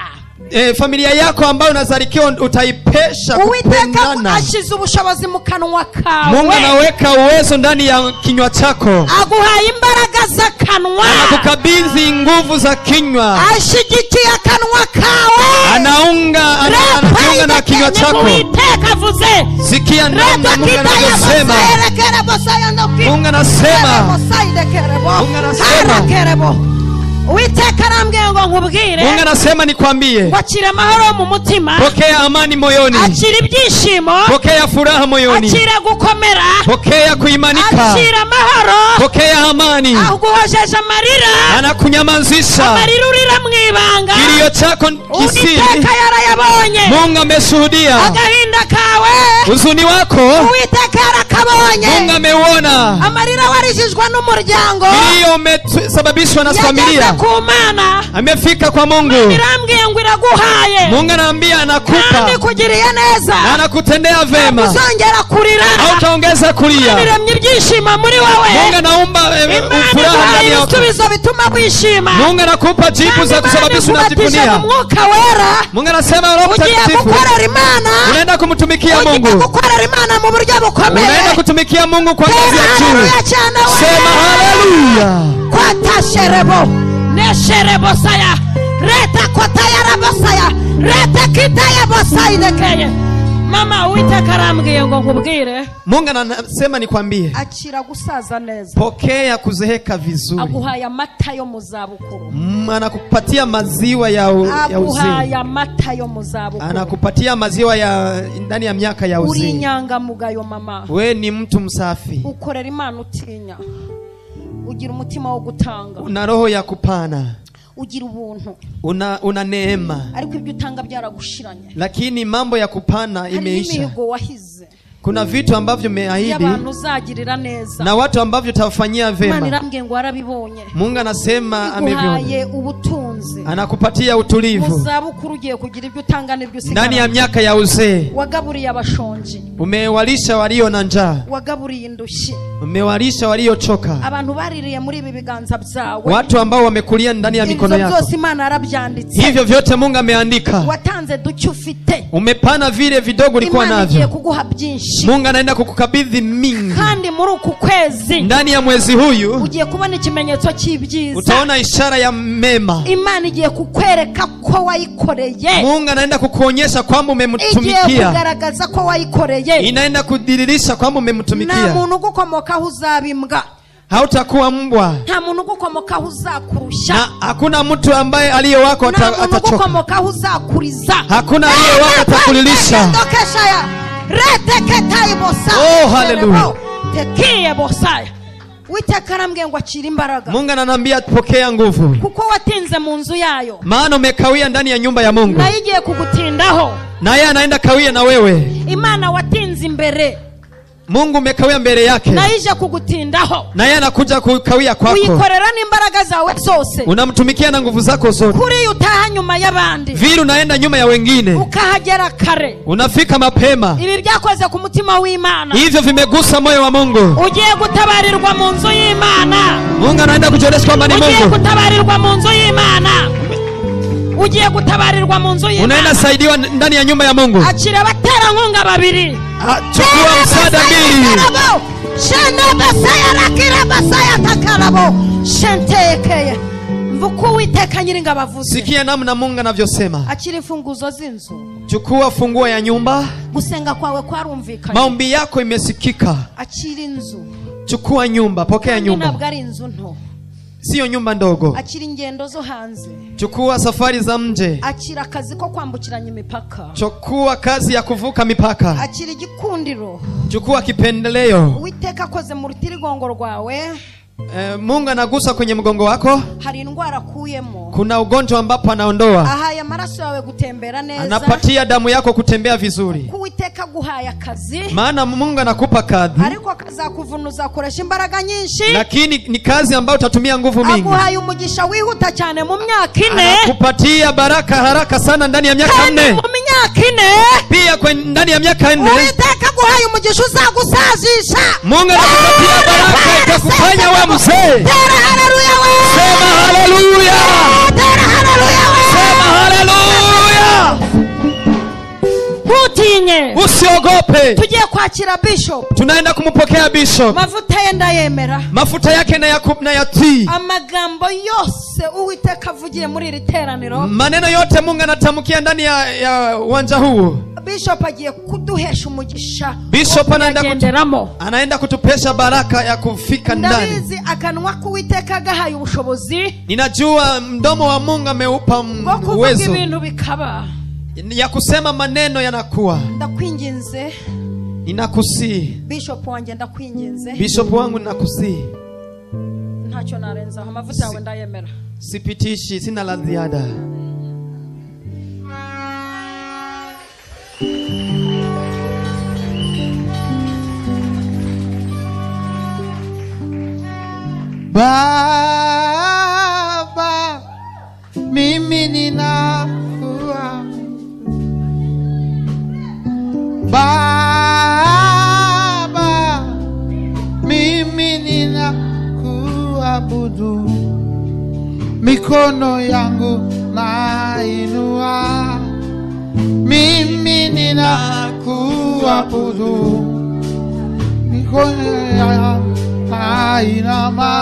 Familia yako ambayo unazalikiwa utaipesha kupendana. Uwiteka ashize ubushobozi mu kanwa kawe. Mungu anaweka uwezo ndani ya kinywa chako. Aguhaye imbaraga za kanwa. Anakukabidhi nguvu za kinywa. Ashigikiye akanwa kawe. Anaunga na kinywa chako. Uwiteka avuze. Sikia namna Mungu anavyosema. Mungu anasema. Uwiteka arambwiye ngo nkubwire. Mungu anasema nikwambie. Wakira amahoro mu mutima. Pokea amani moyoni. Akira ibyishimo. Pokea furaha moyoni. Akira gukomera. Pokea kuimanika. Akira amahoro. Pokea amani. Aguhojeje amarira. Anakunyamazisha. Amarira urira mu ibanga. Kilio chako kisiri. Uwiteka yarayabonye. Mungu ameshuhudia. Agahinda kawe. Huzuni wako. Uwiteka yarakabonye. Mungu ameuona. Amarira warijijwe n'umuryango. Kilio umesababishwa na familia. Kumana. Amefika kwa Mungu. Nirambwiye ngo iraguhaye. Mungu anaambia anakupa. Kandi kugiriye neza. Na anakutendea vema. Uzongera kurira. Hautaongeza kulia. Niremye ibyishimo muri wowe. Mungu anaumba furaha ndani yako. Ibisubizo bituma wishima. Mungu anakupa jibu za kusababisha unajivunia. Mwuka wera. Mungu anasema Roho Mtakatifu. Gukorera Imana. Unaenda kumtumikia Mungu. Ugiye gukorera Imana mu buryo bukomeye. Unaenda kutumikia Mungu kwa ngazi ya juu. Sema haleluya. Kwa tasherebo. Nesherebo saya. Reta kotaya rabosaya. Reta kitaya bosaya dekeye. Mama Uwiteka arambwiye ngo nkubwire. Mungu anasema nikwambie. Akira gusaza neza. Pokea kuzeheka vizuri. Aguhaye amata yo muzabukuru. Anakupatia maziwa ya uzee. Aguhaye amata yo muzabukuru. Anakupatia maziwa ya ndani ya miaka ya uzee. Uri inyangamugayo mama. We ni mtu msafi. Ukorera Imana utinya. Ugira umutima wo gutanga. Una roho ya kupana. Ugira ubuntu. Una neema. Ariko ibyo utanga byaragushiranye. Lakini mambo ya kupana imeisha. Imihigo wahize. kuna vitu ambavyo umeahidi y'abantu uzagirira neza na watu ambavyo utawafanyia Imana vema. irambwiye ngo warabibonye Mungu anasema ameviona, iguhaye ubutunzi anakupatia utulivu muzabukuru ugiye kugira ibyo utanga n'ibyo ndani ya usigara miaka ya uzee. wagaburiye abashonji Umewalisha walio na njaa, wagaburiye indushyi umewalisha waliochoka, abantu baririye muri ibi biganza byawe watu ambao wamekulia ndani ya mikono ibyo yako. byose Imana yarabyanditse Hivyo vyote Mungu ameandika. watanze duke ufite Umepana vile vidogo ulikuwa Imana igiye navyo, kuguha byinshi Mungu anaenda kukukabidhi mingi. kandi muri uku kwezi Ndani ya mwezi huyu ugiye kubona ikimenyetso cy'ibyiza utaona ishara ya mema. Imana igiye kukwereka ko wayikoreye Mungu anaenda kukuonyesha kwamba igiye umemtumikia, kugaragaza ko wayikoreye inaenda kudiririsha kwamba nta umemtumikia. muntu ugukomokaho uzaba imbwa Hautakuwa mbwa nta muntu ugukomokaho uzakurusha na hakuna mtu ambaye aliye wako nta muntu atachoka. ugukomokaho uzakuriza Hakuna aliye wako atakulilisha. Oh, hallelujah. tekiye bosaya Uwiteka arambwiye ngo acire imbaraga Mungu ananiambia pokea nguvu, kuko watinze mu nzu yayo maana umekawia ndani ya nyumba ya Mungu, nayo igiye kugutindaho na yeye anaenda kawia na wewe. Imana watinze imbere Mungu umekawia mbele yake, nayo ije kugutindaho na yeye anakuja kukawia kwako. uyikorera n'imbaraga zawe zose Unamtumikia na nguvu zako zote, kuri utaha nyuma y'abandi vile unaenda nyuma ya wengine, ukahagera kare unafika mapema. ibi byakoze ku mutima w'Imana Hivyo vimegusa moyo wa Mungu. ugiye gutabarirwa mu nzu y'Imana Mungu anaenda kujionyesha kwamba ni ugiye Mungu. gutabarirwa mu nzu y'Imana ugiye gutabarirwa mu nzu Unaenda y'Imana saidiwa ndani ya nyumba ya Mungu. akira abaterankunga babiri Chukua msaada mbili. mvuko Uwiteka Nyiringabo avuze Sikia namna Mungu anavyosema. akira imfunguzo z'inzu Chukua funguo ya nyumba. gusenga kwawe kwarumvikanye Maombi yako imesikika. akira inzu Chukua nyumba, pokea nyumba. ntabwo ari inzu nto Sio nyumba ndogo. akira ingendo zo hanze Chukua safari za nje. akira akazi ko kwambukiranya imipaka Chukua kazi ya kuvuka mipaka. akira igikundiro Chukua kipendeleo. Uwiteka akoze mu rutirigongo rwawe Mungu anagusa kwenye mgongo wako. hari indwara akuyemo Kuna ugonjwa ambapo anaondoa. ahaye amaraso yawe gutembera neza Anapatia damu yako kutembea vizuri. Uwiteka aguhaye akazi Maana Mungu anakupa kazi, ariko akazakuvuna uzakoresha imbaraga nyinshi lakini ni kazi ambayo utatumia nguvu mingi. aguhaye umugisha wihuta cyane mu myaka 4 Anakupatia baraka haraka sana ndani ya miaka kandi 4. mu myaka 4 Pia ndani ya miaka 4 Uwiteka aguhaye umugisha uzagusazisha Mungu anakupatia baraka itakufanya wewe mzee. Tera haleluya we Sema haleluya. Tera haleluya we Sema haleluya. Ntutinye Usiogope. tugiye kwakira bishop Tunaenda kumpokea bishop. mavuta ye ndayemera Mafuta yake na yatii. amagambo yose Uwiteka avugiye muri iri teraniro Maneno yote Mungu anatamkia ndani ya uwanja huu. bishop agiye kuduhesha umugisha Bishop anaenda kutupesha baraka ya kufika ndani. ndabizi akanwa k'Uwiteka gahaye ubushobozi Ninajua mdomo wa Mungu ameupa bwo kuvuga uwezo ibintu bikaba ya kusema maneno yanakuwa. ndakwinginze Ninakusii bishop wanjye ndakwinginze bishop wangu, ninakusii. ntacyo narenzaho amavuta yawe ndayemera Sipitishi, sina la ziada. Baba, mimi ninakuwa Baba, mimi ninakuabudu, mikono yangu nainua, mimi ninakuabudu, mikono yangu nainama.